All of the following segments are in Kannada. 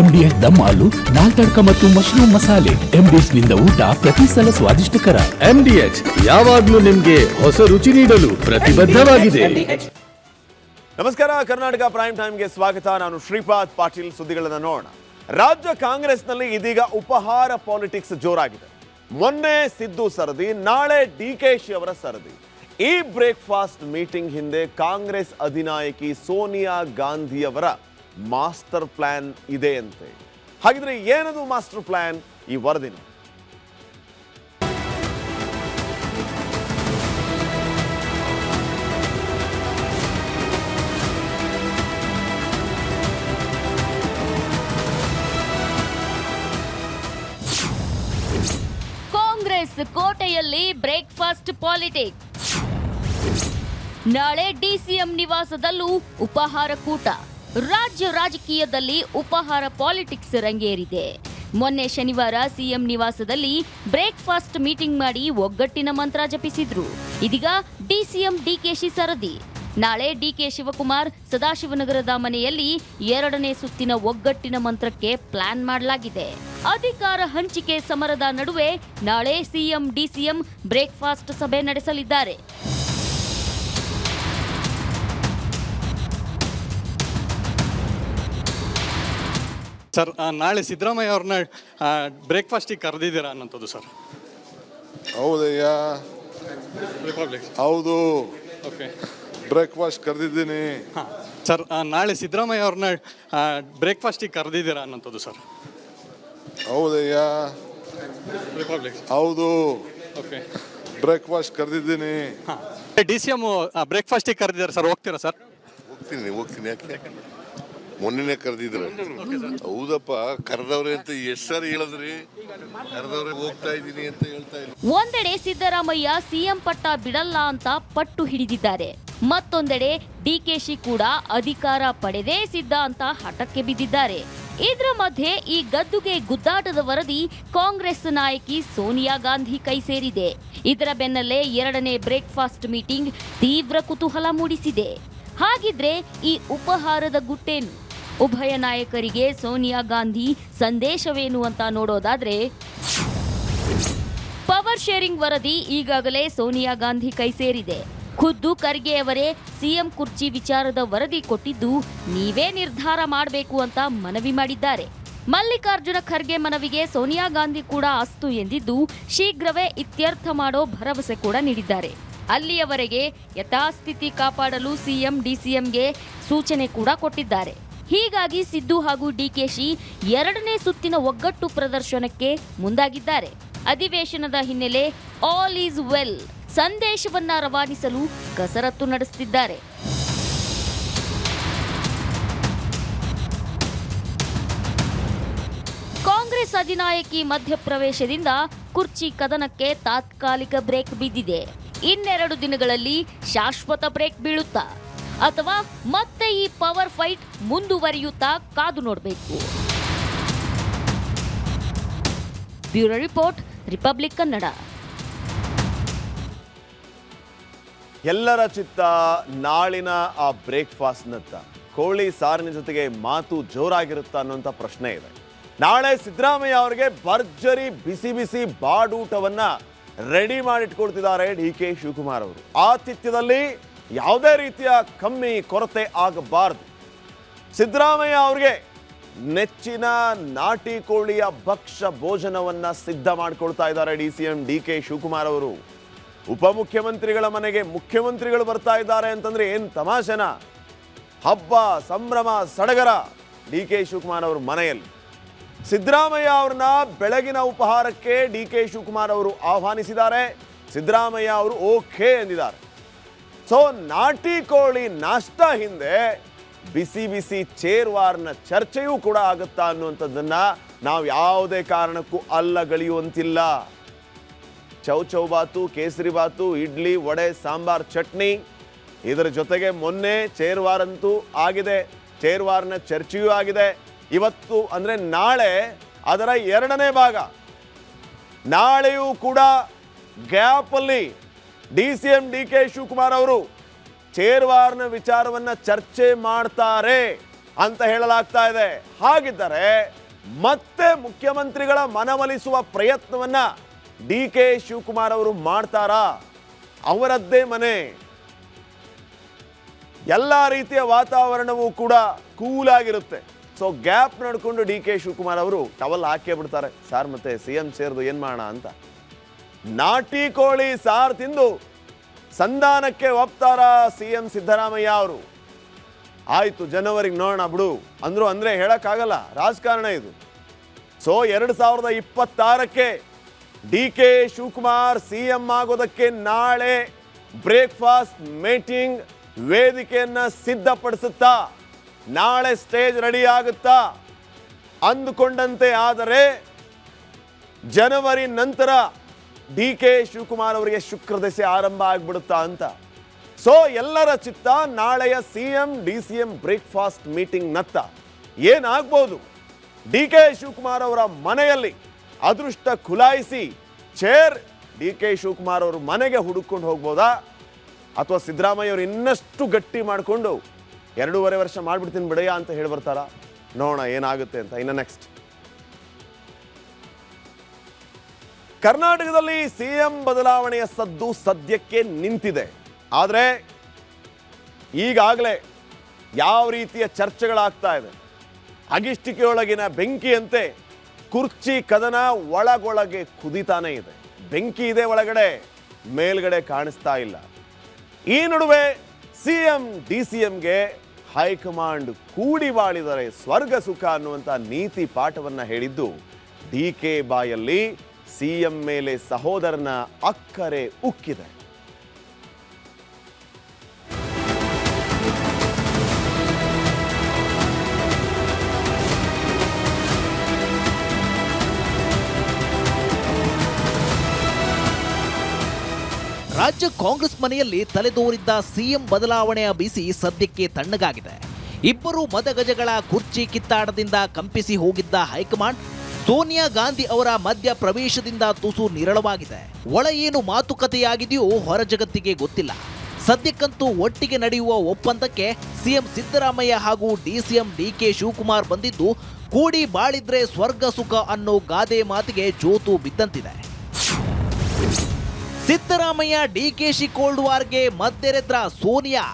MDS ದಮ್ ಆಲು, ನಾಲ್ ತಡ್ಕ ಮತ್ತು ಮಶ್ರೂಮ್ ಮಸಾಲೆ. MDS ನಿಂದ ಊಟ ಪ್ರತಿ ಸಲ ಸ್ವಾದಿಷ್ಟಕರ. MDH ಯಾವಾಗ್ಲೂ ನಿಮ್ಗೆ ಹೊಸ ರುಚಿ ನೀಡಲು ಪ್ರತಿಬದ್ಧವಾಗಿದೆ. ನಮಸ್ಕಾರ, ಕರ್ನಾಟಕ ಪ್ರೈಮ್ ಟೈಮ್ಗೆ ಸ್ವಾಗತ. ನಾನು ಶ್ರೀಪಾದ್ ಪಾಟೀಲ್. ಸುದ್ದಿಗಳನ್ನು ನೋಡೋಣ. ರಾಜ್ಯ ಕಾಂಗ್ರೆಸ್ನಲ್ಲಿ ಇದೀಗ ಉಪಹಾರ ಪಾಲಿಟಿಕ್ಸ್ ಜೋರಾಗಿದೆ. ಮೊನ್ನೆ ಸಿದ್ದು ಸರದಿ, ನಾಳೆ DKಶಿ ಅವರ ಸರದಿ. ಈ ಬ್ರೇಕ್ಫಾಸ್ಟ್ ಮೀಟಿಂಗ್ ಹಿಂದೆ ಕಾಂಗ್ರೆಸ್ ಅಧಿನಾಯಕಿ ಸೋನಿಯಾ ಗಾಂಧಿಯವರ ಮಾಸ್ಟರ್ ಪ್ಲಾನ್ ಇದೆ ಅಂತೆ. ಹಾಗಿದ್ರೆ ಏನದು ಮಾಸ್ಟರ್ ಪ್ಲಾನ್? ಈ ವರದಿನ ಕಾಂಗ್ರೆಸ್ ಕೋಟೆಯಲ್ಲಿ ಬ್ರೇಕ್ಫಾಸ್ಟ್ ಪಾಲಿಟಿಕ್ಸ್. ನಾಳೆ DCM ನಿವಾಸದಲ್ಲೂ ಉಪಹಾರ ಕೂಟ. ರಾಜ್ಯ ರಾಜಕೀಯದಲ್ಲಿ ಉಪಹಾರ ಪಾಲಿಟಿಕ್ಸ್ ರಂಗೇರಿದೆ. ಮೊನ್ನೆ ಶನಿವಾರ CM ನಿವಾಸದಲ್ಲಿ ಬ್ರೇಕ್ಫಾಸ್ಟ್ ಮೀಟಿಂಗ್ ಮಾಡಿ ಒಗ್ಗಟ್ಟಿನ ಮಂತ್ರ ಜಪಿಸಿದ್ರು. ಇದೀಗ DCM DKಶಿ ಸರದಿ. ನಾಳೆ DK ಶಿವಕುಮಾರ್ ಸದಾಶಿವನಗರದ ಮನೆಯಲ್ಲಿ 2ನೇ ಸುತ್ತಿನ ಒಗ್ಗಟ್ಟಿನ ಮಂತ್ರಕ್ಕೆ ಪ್ಲಾನ್ ಮಾಡಲಾಗಿದೆ. ಅಧಿಕಾರ ಹಂಚಿಕೆ ಸಮರದ ನಡುವೆ ನಾಳೆ CM DCM ಬ್ರೇಕ್ಫಾಸ್ಟ್ ಸಭೆ ನಡೆಸಲಿದ್ದಾರೆ. ಸರ್, ನಾಳೆ ಸಿದ್ದರಾಮಯ್ಯ ಅವ್ರನ್ನ ಬ್ರೇಕ್ಫಾಸ್ಟಿಗೆ ಕರೆದಿದ್ದೀರಾ ಅನ್ನೋಂಥದ್ದು ಸರ್? ಹೌದಯ್ಯ, ರಿಪಬ್ಲಿಕ್. ಹೌದು, ಓಕೆ. ಬ್ರೇಕ್ಫಾಸ್ಟ್ ಕರೆದಿದ್ದೀನಿ. ಹಾಂ ಸರ್, ನಾಳೆ ಸಿದ್ದರಾಮಯ್ಯ ಅವ್ರನ್ನ ಬ್ರೇಕ್ಫಾಸ್ಟಿಗೆ ಕರೆದಿದ್ದೀರಾ ಅನ್ನೋಂಥದ್ದು ಸರ್? ಹೌದಯ್ಯ, ರಿಪಬ್ಲಿಕ್. ಹೌದು, ಓಕೆ. ಬ್ರೇಕ್ಫಾಸ್ಟ್ ಕರೆದಿದ್ದೀನಿ. ಹಾಂ, DCM ಬ್ರೇಕ್ಫಾಸ್ಟಿಗೆ ಕರೆದಿದ್ದಾರೆ ಸರ್, ಹೋಗ್ತೀರಾ ಸರ್? ಹೋಗ್ತೀನಿ. ಯಾಕೆ ಮೊನ್ನೆನೇ ಕರೆದಿದ್ರು. ಹೌದಪ್ಪ, ಕರೆದವ್ರೆ ಅಂತ ಎಷ್ಟು ಸಾರಿ ಹೇಳಿದ್ರಿ? ಕರೆದವ್ರೆ ಹೋಗ್ತಾ ಇದ್ದೀನಿ ಅಂತ ಹೇಳ್ತಾ ಇದ್ದೀನಿ. ಒಂದೆಡೆ ಸಿದ್ದರಾಮಯ್ಯ CM ಪಟ್ಟ ಬಿಡಲ್ಲ ಅಂತ ಪಟ್ಟು ಹಿಡಿದಿದ್ದಾರೆ. ಮತ್ತೊಂದೆಡೆ DKಶಿ ಕೂಡ ಅಧಿಕಾರ ಪಡೆದೇ ಸಿದ್ಧ ಅಂತ ಹಠಕ್ಕೆ ಬಿದ್ದಿದ್ದಾರೆ. ಇದರ ಮಧ್ಯೆ ಈ ಗದ್ದುಗೆ ಗುದ್ದಾಟದ ವರದಿ ಕಾಂಗ್ರೆಸ್ ನಾಯಕಿ ಸೋನಿಯಾ ಗಾಂಧಿ ಕೈ ಸೇರಿದೆ. ಇದರ ಬೆನ್ನಲ್ಲೇ 2ನೇ ಬ್ರೇಕ್ಫಾಸ್ಟ್ ಮೀಟಿಂಗ್ ತೀವ್ರ ಕುತೂಹಲ ಮೂಡಿಸಿದೆ. ಹಾಗಿದ್ರೆ ಈ ಉಪಹಾರದ ಗುಟ್ಟೇನು? ಉಭಯ ನಾಯಕರಿಗೆ ಸೋನಿಯಾ ಗಾಂಧಿ ಸಂದೇಶವೇನು ಅಂತ ನೋಡೋದಾದ್ರೆ, ಪವರ್ ಶೇರಿಂಗ್ ವರದಿ ಈಗಾಗಲೇ ಸೋನಿಯಾ ಗಾಂಧಿ ಕೈ ಸೇರಿದೆ. ಖುದ್ದು ಖರ್ಗೆ ಅವರೇ CM ಕುರ್ಚಿ ವಿಚಾರದ ವರದಿ ಕೊಟ್ಟಿದ್ದು ನೀವೇ ನಿರ್ಧಾರ ಮಾಡಬೇಕು ಅಂತ ಮನವಿ ಮಾಡಿದ್ದಾರೆ. ಮಲ್ಲಿಕಾರ್ಜುನ ಖರ್ಗೆ ಮನವಿಗೆ ಸೋನಿಯಾ ಗಾಂಧಿ ಕೂಡ ಅಸ್ತು ಎಂದಿದ್ದು ಶೀಘ್ರವೇ ಇತ್ಯರ್ಥ ಮಾಡೋ ಭರವಸೆ ಕೂಡ ನೀಡಿದ್ದಾರೆ. ಅಲ್ಲಿಯವರೆಗೆ ಯಥಾಸ್ಥಿತಿ ಕಾಪಾಡಲು CM DCMಗೆ ಸೂಚನೆ ಕೂಡ ಕೊಟ್ಟಿದ್ದಾರೆ. ಹೀಗಾಗಿ ಸಿದ್ದು ಹಾಗೂ DKಶಿ 2ನೇ ಸುತ್ತಿನ ಒಗ್ಗಟ್ಟು ಪ್ರದರ್ಶನಕ್ಕೆ ಮುಂದಾಗಿದ್ದಾರೆ. ಅಧಿವೇಶನದ ಹಿನ್ನೆಲೆ ಆಲ್ ಈಸ್ ವೆಲ್ ಸಂದೇಶವನ್ನ ರವಾನಿಸಲು ಕಸರತ್ತು ನಡೆಸುತ್ತಿದ್ದಾರೆ. ಕಾಂಗ್ರೆಸ್ ಅಧಿನಾಯಕಿ ಮಧ್ಯಪ್ರವೇಶದಿಂದ ಕುರ್ಚಿ ಕದನಕ್ಕೆ ತಾತ್ಕಾಲಿಕ ಬ್ರೇಕ್ ಬಿದ್ದಿದೆ. ಇನ್ನೆರಡು ದಿನಗಳಲ್ಲಿ ಶಾಶ್ವತ ಬ್ರೇಕ್ ಬೀಳುತ್ತಾ ಅಥವಾ ಮತ್ತೆ ಈ ಪವರ್ ಫೈಟ್ ಮುಂದುವರಿಯುತ್ತಾ ಕಾದು ನೋಡಬೇಕು. Bureau report, republic Kannada. ಎಲ್ಲರ ಚಿತ್ತ ನಾಳಿನ ಆ ಬ್ರೇಕ್ಫಾಸ್ಟ್ನತ್ತ. ಕೋಳಿ ಸಾರಿನ ಜೊತೆಗೆ ಮಾತು ಜೋರಾಗಿರುತ್ತಾ ಅನ್ನೋಂಥ ಪ್ರಶ್ನೆ ಇದೆ. ನಾಳೆ ಸಿದ್ದರಾಮಯ್ಯ ಅವರಿಗೆ ಭರ್ಜರಿ ಬಿಸಿ ಬಿಸಿ ಬಾಡೂಟವನ್ನ ರೆಡಿ ಮಾಡಿಟ್ಕೊಳ್ತಿದ್ದಾರೆ DK ಶಿವಕುಮಾರ್ ಅವರು. ಆತಿಥ್ಯದಲ್ಲಿ ಯಾವುದೇ ರೀತಿಯ ಕಮ್ಮಿ ಕೊರತೆ ಆಗಬಾರದು. ಸಿದ್ದರಾಮಯ್ಯ ಅವರಿಗೆ ನೆಚ್ಚಿನ ನಾಟಿ ಕೋಳಿಯ ಭಕ್ಷ್ಯ ಭೋಜನವನ್ನ ಸಿದ್ಧ ಮಾಡ್ಕೊಳ್ತಾ ಇದ್ದಾರೆ DCM DK ಶಿವಕುಮಾರ್ ಅವರು. ಉಪಮುಖ್ಯಮಂತ್ರಿಗಳ ಮನೆಗೆ ಮುಖ್ಯಮಂತ್ರಿಗಳು ಬರ್ತಾ ಇದ್ದಾರೆ ಅಂತಂದ್ರೆ ಏನ್ ತಮಾಷೆನ? ಹಬ್ಬ ಸಂಭ್ರಮ ಸಡಗರ DK ಶಿವಕುಮಾರ್ ಅವ್ರ ಮನೆಯಲ್ಲಿ. ಸಿದ್ದರಾಮಯ್ಯ ಅವ್ರನ್ನ ಬೆಳಗಿನ ಉಪಹಾರಕ್ಕೆ DK ಶಿವಕುಮಾರ್ ಅವರು ಆಹ್ವಾನಿಸಿದ್ದಾರೆ. ಸಿದ್ದರಾಮಯ್ಯ ಅವರು ಓಕೆ ಎಂದಿದ್ದಾರೆ. ಸೊ ನಾಟಿ ಕೋಳಿ ನಾಷ್ಟ ಹಿಂದೆ ಬಿಸಿ ಬಿಸಿ ಚೇರ್ವಾರ್ನ ಚರ್ಚೆಯೂ ಕೂಡ ಆಗುತ್ತಾ ಅನ್ನುವಂಥದ್ದನ್ನ ನಾವು ಯಾವುದೇ ಕಾರಣಕ್ಕೂ ಅಲ್ಲಗಳೆಯುವಂತಿಲ್ಲ. ಚೌಚೌಬಾತು, ಕೇಸರಿ ಬಾತು, ಇಡ್ಲಿ, ವಡೆ, ಸಾಂಬಾರ್, ಚಟ್ನಿ, ಇದರ ಜೊತೆಗೆ ಮೊನ್ನೆ ಚೇರ್ವಾರ್ ಅಂತೂ ಆಗಿದೆ. ಚೇರ್ವಾರ್ನ ಚರ್ಚೆಯೂ ಆಗಿದೆ. ಇವತ್ತು ಅಂದರೆ ನಾಳೆ ಅದರ 2ನೇ ಭಾಗ. ನಾಳೆಯೂ ಕೂಡ ಗ್ಯಾಪಲ್ಲಿ DCM DK ಶಿವಕುಮಾರ್ ಅವರು ಚೇರ್ವಾರ್ನ ವಿಚಾರವನ್ನ ಚರ್ಚೆ ಮಾಡ್ತಾರೆ ಅಂತ ಹೇಳಲಾಗ್ತಾ ಇದೆ. ಹಾಗಿದ್ದರೆ ಮತ್ತೆ ಮುಖ್ಯಮಂತ್ರಿಗಳ ಮನವೊಲಿಸುವ ಪ್ರಯತ್ನವನ್ನ DK ಶಿವಕುಮಾರ್ ಅವರು ಮಾಡ್ತಾರಾ? ಅವರದ್ದೇ ಮನೆ, ಎಲ್ಲ ರೀತಿಯ ವಾತಾವರಣವೂ ಕೂಡ ಕೂಲ್ ಆಗಿರುತ್ತೆ. ಸೊ ಗ್ಯಾಪ್ ನಡ್ಕೊಂಡು DK ಶಿವಕುಮಾರ್ ಅವರು ಟವಲ್ ಹಾಕೇ ಬಿಡ್ತಾರೆ. ಸಾರ್ ಮತ್ತೆ CM ಸೇರ್ದು ಏನ್ ಮಾಡೋಣ ಅಂತ. ನಾಟಿ ಕೋಳಿ ಸಾರು ತಿಂದು ಸಂಧಾನಕ್ಕೆ ಒಪ್ತಾರ CM ಸಿದ್ದರಾಮಯ್ಯ ಅವರು. ಆಯ್ತು ಜನವರಿಗೆ ನೋಡೋಣ ಬಿಡು ಅಂದ್ರು ಅಂದ್ರೆ ಹೇಳಕ್ಕಾಗಲ್ಲ, ರಾಜಕಾರಣ ಇದು. ಸೊ 2026ಕ್ಕೆ DK ಶಿವಕುಮಾರ್ CM ಆಗೋದಕ್ಕೆ ನಾಳೆ ಬ್ರೇಕ್ಫಾಸ್ಟ್ ಮೀಟಿಂಗ್ ವೇದಿಕೆಯನ್ನ ಸಿದ್ಧಪಡಿಸುತ್ತಾ, ನಾಳೆ ಸ್ಟೇಜ್ ರೆಡಿ ಆಗುತ್ತಾ? ಅಂದುಕೊಂಡಂತೆ ಆದರೆ ಜನವರಿ ನಂತರ DK ಶಿವಕುಮಾರ್ ಅವರಿಗೆ ಶುಕ್ರ ದಶೆ ಆರಂಭ ಆಗ್ಬಿಡುತ್ತಾ ಅಂತ. ಸೊ ಎಲ್ಲರ ಚಿತ್ತ ನಾಳೆಯ CM DCM ಬ್ರೇಕ್ಫಾಸ್ಟ್ ಮೀಟಿಂಗ್ ನತ್ತ ಏನಾಗ್ಬೋದು? DK ಶಿವಕುಮಾರ್ ಅವರ ಮನೆಯಲ್ಲಿ ಅದೃಷ್ಟ ಖುಲಾಯಿಸಿ ಚೇರ್ DK ಶಿವಕುಮಾರ್ ಅವರು ಮನೆಗೆ ಹುಡುಕೊಂಡು ಹೋಗ್ಬೋದಾ, ಅಥವಾ ಸಿದ್ದರಾಮಯ್ಯ ಅವರು ಇನ್ನಷ್ಟು ಗಟ್ಟಿ ಮಾಡಿಕೊಂಡು 2.5 ವರ್ಷ ಮಾಡ್ಬಿಡ್ತೀನಿ ಬಿಡಯ್ಯ ಅಂತ ಹೇಳಿ ಬರ್ತಾರಾ? ನೋಡೋಣ ಏನಾಗುತ್ತೆ ಅಂತ. ಇನ್ನು ನೆಕ್ಸ್ಟ್, ಕರ್ನಾಟಕದಲ್ಲಿ CM ಬದಲಾವಣೆಯ ಸದ್ದು ಸದ್ಯಕ್ಕೆ ನಿಂತಿದೆ. ಆದರೆ ಈಗಾಗಲೇ ಯಾವ ರೀತಿಯ ಚರ್ಚೆಗಳಾಗ್ತಾ ಇದೆ, ಅಗಿಷ್ಟಿಕೆಯೊಳಗಿನ ಬೆಂಕಿಯಂತೆ ಕುರ್ಚಿ ಕದನ ಒಳಗೊಳಗೆ ಕುದಿತಾನೇ ಇದೆ. ಬೆಂಕಿ ಇದೆ ಒಳಗಡೆ, ಮೇಲ್ಗಡೆ ಕಾಣಿಸ್ತಾ ಇಲ್ಲ. ಈ ನಡುವೆ CM DCMಗೆ ಹೈಕಮಾಂಡ್ ಕೂಡಿ ಬಾಳಿದರೆ ಸ್ವರ್ಗ ಸುಖ ಅನ್ನುವಂಥ ನೀತಿ ಪಾಠವನ್ನ ಹೇಳಿದ್ದು DK ಬಾಯಲ್ಲಿ CM ಮೇಲೆ ಸಹೋದರನ ಅಕ್ಕರೆ ಉಕ್ಕಿದೆ. ರಾಜ್ಯ ಕಾಂಗ್ರೆಸ್ ಮನೆಯಲ್ಲಿ ತಲೆದೋರಿದ್ದ CM ಬದಲಾವಣೆಯ ಬಿಸಿ ಸದ್ಯಕ್ಕೆ ತಣ್ಣಗಾಗಿದೆ. ಇಬ್ಬರು ಮದಗಜಗಳ ಕುರ್ಚಿ ಕಿತ್ತಾಟದಿಂದ ಕಂಪಿಸಿ ಹೋಗಿದ್ದ ಹೈಕಮಾಂಡ್ ಸೋನಿಯಾ ಗಾಂಧಿ ಅವರ ಮಧ್ಯ ಪ್ರವೇಶದಿಂದ ತುಸು ನಿರಳವಾಗಿದೆ. ಒಳ ಏನು ಮಾತುಕತೆಯಾಗಿದೆಯೋ ಹೊರ ಜಗತ್ತಿಗೆ ಗೊತ್ತಿಲ್ಲ. ಸದ್ಯಕ್ಕಂತೂ ಒಟ್ಟಿಗೆ ನಡೆಯುವ ಒಪ್ಪಂದಕ್ಕೆ CM ಸಿದ್ದರಾಮಯ್ಯ ಹಾಗೂ DCM DK ಶಿವಕುಮಾರ್ ಬಂದಿದ್ದು ಕೂಡಿ ಬಾಳಿದ್ರೆ ಸ್ವರ್ಗ ಸುಖ ಅನ್ನೋ ಗಾದೆ ಮಾತಿಗೆ ಜೋತು ಬಿದ್ದಂತಿದೆ. ಸಿದ್ದರಾಮಯ್ಯ DKಶಿ ಕೋಲ್ಡ್ ವಾರ್ಗೆ ಮದ್ದೆರೆದ್ರ ಸೋನಿಯಾ.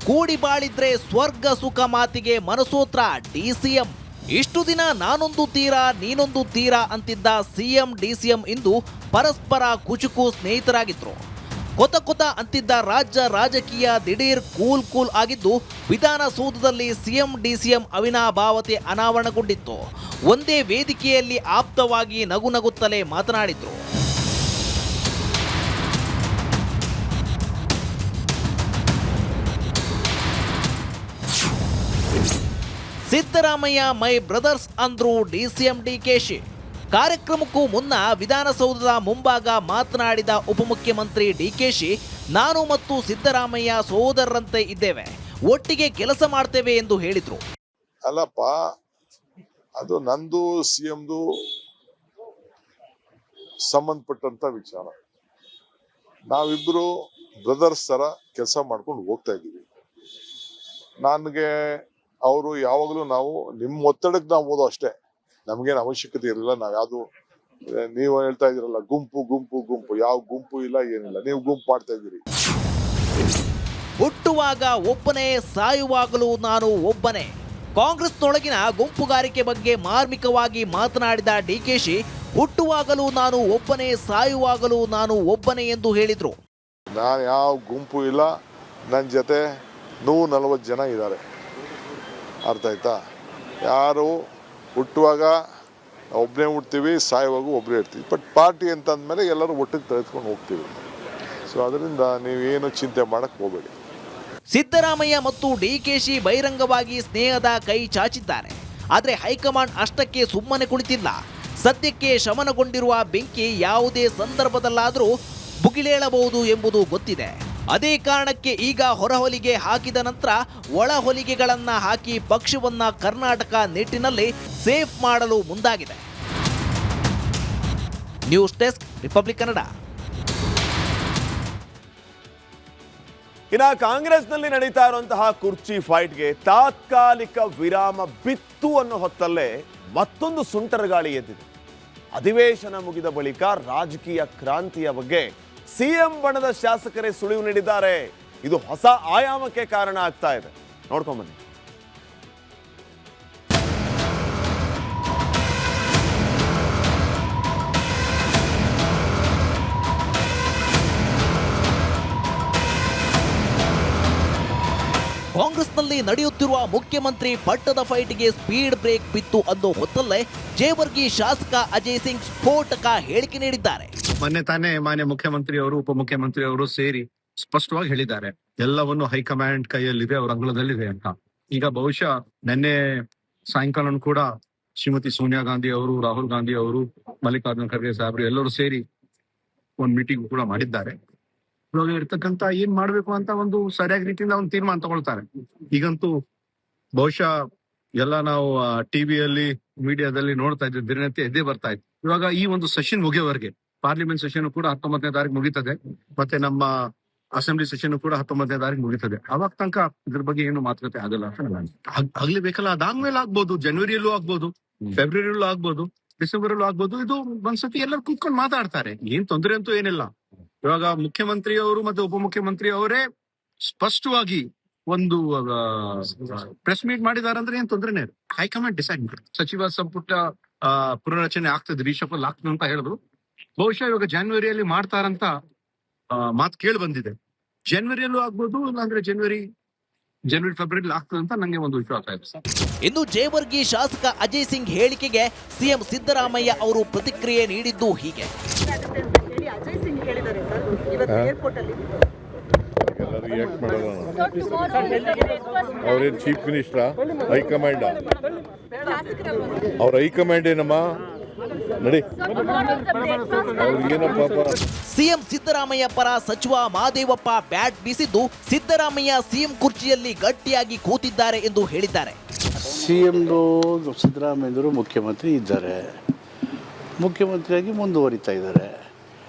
ಕೂಡಿ ಬಾಳಿದ್ರೆ ಸ್ವರ್ಗ ಸುಖ ಮಾತಿಗೆ ಮನಸೋತ್ರ DCM. ಇಷ್ಟು ದಿನ ನಾನೊಂದು ತೀರ ನೀನೊಂದು ತೀರ ಅಂತಿದ್ದ CM DCM ಇಂದು ಪರಸ್ಪರ ಕುಚುಕು ಸ್ನೇಹಿತರಾಗಿದ್ರು. ಕೊತ ಅಂತಿದ್ದ ರಾಜ್ಯ ರಾಜಕೀಯ ದಿಢೀರ್ ಕೂಲ್ ಆಗಿದ್ದು ವಿಧಾನಸೌಧದಲ್ಲಿ CM DCM ಅವಿನಾಭಾವತೆ ಅನಾವರಣಗೊಂಡಿತ್ತು. ಒಂದೇ ವೇದಿಕೆಯಲ್ಲಿ ಆಪ್ತವಾಗಿ ನಗುತ್ತಲೇ ಮಾತನಾಡಿದ್ರು. ಸಿದ್ದರಾಮಯ್ಯ ಮೈ ಬ್ರದರ್ಸ್ ಅಂದ್ರು DCM DKಶಿ. ಕಾರ್ಯಕ್ರಮಕ್ಕೂ ಮುನ್ನ ವಿಧಾನಸೌಧದ ಮುಂಭಾಗ ಮಾತನಾಡಿದ ಉಪಮುಖ್ಯಮಂತ್ರಿ DKಶಿ, ನಾನು ಮತ್ತು ಸಿದ್ದರಾಮಯ್ಯ ಸಹೋದರರಂತೆ ಇದ್ದೇವೆ, ಒಟ್ಟಿಗೆ ಕೆಲಸ ಮಾಡ್ತೇವೆ ಎಂದು ಹೇಳಿದ್ರು. ಅಲ್ಲಪ್ಪ, ಅದು ನಂದು CMದು ಸಂಬಂಧಪಟ್ಟಂತ ವಿಚಾರ. ನಾವಿಬ್ರು ಬ್ರದರ್ಸ್ ತರ ಕೆಲಸ ಮಾಡ್ಕೊಂಡು ಹೋಗ್ತಾ ಇದ್ದೀವಿ. ನನಗೆ ಅವರು ಯಾವಾಗಲೂ ನಾವು ನಿಮ್ಮ ಒತ್ತಡಕ್ಕೆ ನಾವು ಓದೋ ಅಷ್ಟೇ, ನಮ್ಗೇನು ಅವಶ್ಯಕತೆ ಇರಲಿಲ್ಲ. ನಾವ್ ಯಾವ್ದು ನೀವು ಹೇಳ್ತಾ ಇದೀರಲ್ಲ ಗುಂಪು, ಯಾವ ಗುಂಪು ಇಲ್ಲ, ಏನಿಲ್ಲ. ನೀವು ಗುಂಪು ಮಾಡ್ತಾ ಇದ್ದೀರಿ. ಹುಟ್ಟುವಾಗ ಒಬ್ಬನೇ, ಸಾಯುವಾಗಲೂ ನಾನು ಒಬ್ಬನೇ. ಕಾಂಗ್ರೆಸ್ನೊಳಗಿನ ಗುಂಪುಗಾರಿಕೆ ಬಗ್ಗೆ ಮಾರ್ಮಿಕವಾಗಿ ಮಾತನಾಡಿದ DKಶಿ, ಹುಟ್ಟುವಾಗಲೂ ನಾನು ಒಬ್ಬನೇ, ಸಾಯುವಾಗಲೂ ನಾನು ಒಬ್ಬನೇ ಎಂದು ಹೇಳಿದ್ರು. ನಾನು ಯಾವ ಗುಂಪು ಇಲ್ಲ, ನನ್ನ ಜೊತೆ 140 ಜನ ಇದ್ದಾರೆ. ಅರ್ಥ ಆಯ್ತಾ? ಯಾರು ಹುಟ್ಟುವಾಗ ಒಬ್ಬನೇ ಹುಡ್ತೀವಿ, ಸಾಯುವಾಗ ಒಬ್ಬರೇ ಇರ್ತೀವಿ. ಬಟ್ ಪಾರ್ಟಿ ಅಂತ ಅಂದಮೇಲೆ ಎಲ್ಲರೂ ಒಟ್ಟಿಗೆ ತೆಗೆದುಕೊಂಡು ಹೋಗ್ತೀವಿ. ಸೊ ಅದರಿಂದ ನೀವೇನು ಚಿಂತೆ ಮಾಡಕ್ಕೆ ಹೋಗಬೇಡಿ. ಸಿದ್ದರಾಮಯ್ಯ ಮತ್ತು DKಶಿ ಬಹಿರಂಗವಾಗಿ ಸ್ನೇಹದ ಕೈ ಚಾಚಿದ್ದಾರೆ. ಆದರೆ ಹೈಕಮಾಂಡ್ ಅಷ್ಟಕ್ಕೆ ಸುಮ್ಮನೆ ಕುಳಿತಿಲ್ಲ. ಸದ್ಯಕ್ಕೆ ಶಮನಗೊಂಡಿರುವ ಬೆಂಕಿ ಯಾವುದೇ ಸಂದರ್ಭದಲ್ಲಾದರೂ ಭುಗಿಲೇಳಬಹುದು ಎಂಬುದು ಗೊತ್ತಿದೆ. ಅದೇ ಕಾರಣಕ್ಕೆ ಈಗ ಹೊರಹೊಲಿಗೆ ಹಾಕಿದ ನಂತರ ಒಳ ಹೊಲಿಗೆಗಳನ್ನ ಹಾಕಿ ಪಕ್ಷವನ್ನ ಕರ್ನಾಟಕ ನಿಟ್ಟಿನಲ್ಲಿ ಸೇಫ್ ಮಾಡಲು ಮುಂದಾಗಿದೆ. News desk, republic Kannada. ಇನ್ನು ಕಾಂಗ್ರೆಸ್ನಲ್ಲಿ ನಡೀತಾ ಇರುವಂತಹ ಕುರ್ಚಿ ಫೈಟ್ಗೆ ತಾತ್ಕಾಲಿಕ ವಿರಾಮ ಬಿತ್ತು ಅನ್ನೋ ಹೊತ್ತಲ್ಲೇ ಮತ್ತೊಂದು ಸುಂಟರಗಾಳಿ ಎದ್ದಿದೆ. ಅಧಿವೇಶನ ಮುಗಿದ ಬಳಿಕ ರಾಜಕೀಯ ಕ್ರಾಂತಿಯ ಬಗ್ಗೆ ಸಿಎಂ ಬಣದ ಶಾಸಕರೇ ಸುಳಿವು ನೀಡಿದ್ದಾರೆ. ಇದು ಹೊಸ ಆಯಾಮಕ್ಕೆ ಕಾರಣ ಆಗ್ತಾ ಇದೆ. ನೋಡ್ಕೊಂಬನ್ನಿ. ಕಾಂಗ್ರೆಸ್ನಲ್ಲಿ ನಡೆಯುತ್ತಿರುವ ಮುಖ್ಯಮಂತ್ರಿ ಪಟ್ಟದ ಫೈಟ್ಗೆ ಸ್ಪೀಡ್ ಬ್ರೇಕ್ ಬಿತ್ತು ಅನ್ನೋ ಹೊತ್ತಲ್ಲೇ ಜೇವರ್ಗಿ ಶಾಸಕ ಅಜಯ್ ಸಿಂಗ್ ಸ್ಫೋಟಕ ಹೇಳಿಕೆ ನೀಡಿದ್ದಾರೆ. ಮೊನ್ನೆ ತಾನೇ ಮಾನ್ಯ ಮುಖ್ಯಮಂತ್ರಿ ಅವರು ಉಪಮುಖ್ಯಮಂತ್ರಿ ಅವರು ಸೇರಿ ಸ್ಪಷ್ಟವಾಗಿ ಹೇಳಿದ್ದಾರೆ, ಎಲ್ಲವನ್ನು ಹೈಕಮಾಂಡ್ ಕೈಯಲ್ಲಿದೆ, ಅವರ ಅಂಗಳದಲ್ಲಿದೆ ಅಂತ. ಈಗ ಬಹುಶಃ ನಿನ್ನೆ ಸಾಯಂಕಾಲ ಕೂಡ ಶ್ರೀಮತಿ ಸೋನಿಯಾ ಗಾಂಧಿ ಅವರು, ರಾಹುಲ್ ಗಾಂಧಿ ಅವರು, ಮಲ್ಲಿಕಾರ್ಜುನ್ ಖರ್ಗೆ ಸಾಹೇಬರು ಎಲ್ಲರೂ ಸೇರಿ ಒಂದು ಮೀಟಿಂಗ್ ಕೂಡ ಮಾಡಿದ್ದಾರೆ. ಇವಾಗ ಇರ್ತಕ್ಕಂತ ಏನ್ ಮಾಡ್ಬೇಕು ಅಂತ ಒಂದು ಸರಿಯಾದ ರೀತಿಯಿಂದ ಒಂದು ತೀರ್ಮಾನ ತಗೊಳ್ತಾರೆ. ಈಗಂತೂ ಬಹುಶಃ ಎಲ್ಲ ನಾವು ಟಿವಿಯಲ್ಲಿ ಮೀಡಿಯಾದಲ್ಲಿ ನೋಡ್ತಾ ಇದ್ವಿ, ದಿನನಿತ್ಯ ಎದ್ದೇ ಬರ್ತಾ ಇತ್ತು. ಇವಾಗ ಈ ಒಂದು ಸೆಷನ್ ಮುಗಿಯೋವರೆಗೆ ಪಾರ್ಲಿಮೆಂಟ್ ಸೆಷನ್ ಕೂಡ 19ನೇ ತಾರೀಕು ಮುಗಿತದೆ, ಮತ್ತೆ ನಮ್ಮ ಅಸೆಂಬ್ಲಿ ಸೆಷನ್ ಕೂಡ 19ನೇ ತಾರೀಕು ಮುಗಿತದೆ. ಅವಾಗ ತನಕ ಇದ್ರ ಬಗ್ಗೆ ಏನು ಮಾತುಕತೆ ಆಗಲ್ಲ ಅಂತ ಆಗ್ಲೇಬೇಕಲ್ಲ. ಅದಾದ್ಮೇಲೆ ಆಗ್ಬೋದು, ಜನವರಿಯಲ್ಲೂ ಆಗ್ಬೋದು, ಫೆಬ್ರವರಿಯಲ್ಲೂ ಆಗ್ಬೋದು, ಡಿಸೆಂಬರ್ ಅಲ್ಲೂ ಆಗ್ಬೋದು. ಇದು ಒಂದ್ಸತಿ ಎಲ್ಲರೂ ಕೂತ್ಕೊಂಡು ಮಾತಾಡ್ತಾರೆ, ಏನ್ ತೊಂದರೆ ಅಂತೂ ಏನಿಲ್ಲ. ಇವಾಗ ಮುಖ್ಯಮಂತ್ರಿ ಅವರು ಮತ್ತೆ ಉಪಮುಖ್ಯಮಂತ್ರಿ ಅವರೇ ಸ್ಪಷ್ಟವಾಗಿ ಒಂದು ಪ್ರೆಸ್ ಮೀಟ್ ಮಾಡಿದಾರೆ ಅಂದ್ರೆ ಏನ್ ತೊಂದರೆನೇ ಇಲ್ಲ. ಹೈಕಮಾಂಡ್ ಡಿಸೈಡ್ ಮಾಡಿ ಸಚಿವ ಸಂಪುಟ ಪುನರಚನೆ ಆಗ್ತದೆ, ರೀಶಫಲ್ ಆಗ್ತದೆ ಅಂತ ಹೇಳಿದ್ರು. ಬಹುಶಃ ಇವಾಗ ಜನವರಿಯಲ್ಲಿ ಮಾಡ್ತಾರಂತ ಮಾತು ಕೇಳಿ ಬಂದಿದೆ. ಜನವರಿಯಲ್ಲೂ ಆಗ್ಬೋದು, ಇಲ್ಲಾಂದ್ರೆ ಜನವರಿ ಫೆಬ್ರವರಿ ಆಗ್ತದೆ ಅಂತ ನಂಗೆ ಒಂದು ವಿಶ್ವಾಸ ಇದೆ. ಇನ್ನು ಜೇವರ್ಗಿ ಶಾಸಕ ಅಜಯ್ ಸಿಂಗ್ ಹೇಳಿಕೆಗೆ ಸಿಎಂ ಸಿದ್ದರಾಮಯ್ಯ ಅವರು ಪ್ರತಿಕ್ರಿಯೆ ನೀಡಿದ್ದು ಹೀಗೆ. ಅಜಯ್ ಸಿಂಗ್ ಹೇಳಿದ್ದಾರೆ ಸರ್ ಇವತ್ತು ಏರ್ಪೋರ್ಟ್ ಅಲ್ಲಿ. ರಿಯಾಕ್ಟ್ ಮಾಡೋಣ. ಅವ್ರೇನ್ ಚೀಫ್ ಮಿನಿಸ್ಟರ್ ಹೈಕಮಾಂಡ್, ಅವ್ರ ಹೈಕಮಾಂಡ್ ಏನಮ್ಮ ನಡಿ ಅವ್ರಿಗೇನಪ್ಪ. ಸಿಎಂ ಸಿದ್ದರಾಮಯ್ಯ ಪರ ಸಚಿವ ಮಹದೇವಪ್ಪ ಬ್ಯಾಟ್ ಬೀಸಿದ್ದು ಸಿದ್ದರಾಮಯ್ಯ ಸಿಎಂ ಕುರ್ಚಿಯಲ್ಲಿ ಗಟ್ಟಿಯಾಗಿ ಕೂತಿದ್ದಾರೆ ಎಂದು ಹೇಳಿದ್ದಾರೆ. ಸಿಎಂದು ಸಿದ್ದರಾಮಯ್ಯರು ಮುಖ್ಯಮಂತ್ರಿ ಇದ್ದಾರೆ, ಮುಖ್ಯಮಂತ್ರಿಯಾಗಿ ಮುಂದುವರಿತಾ ಇದ್ದಾರೆ.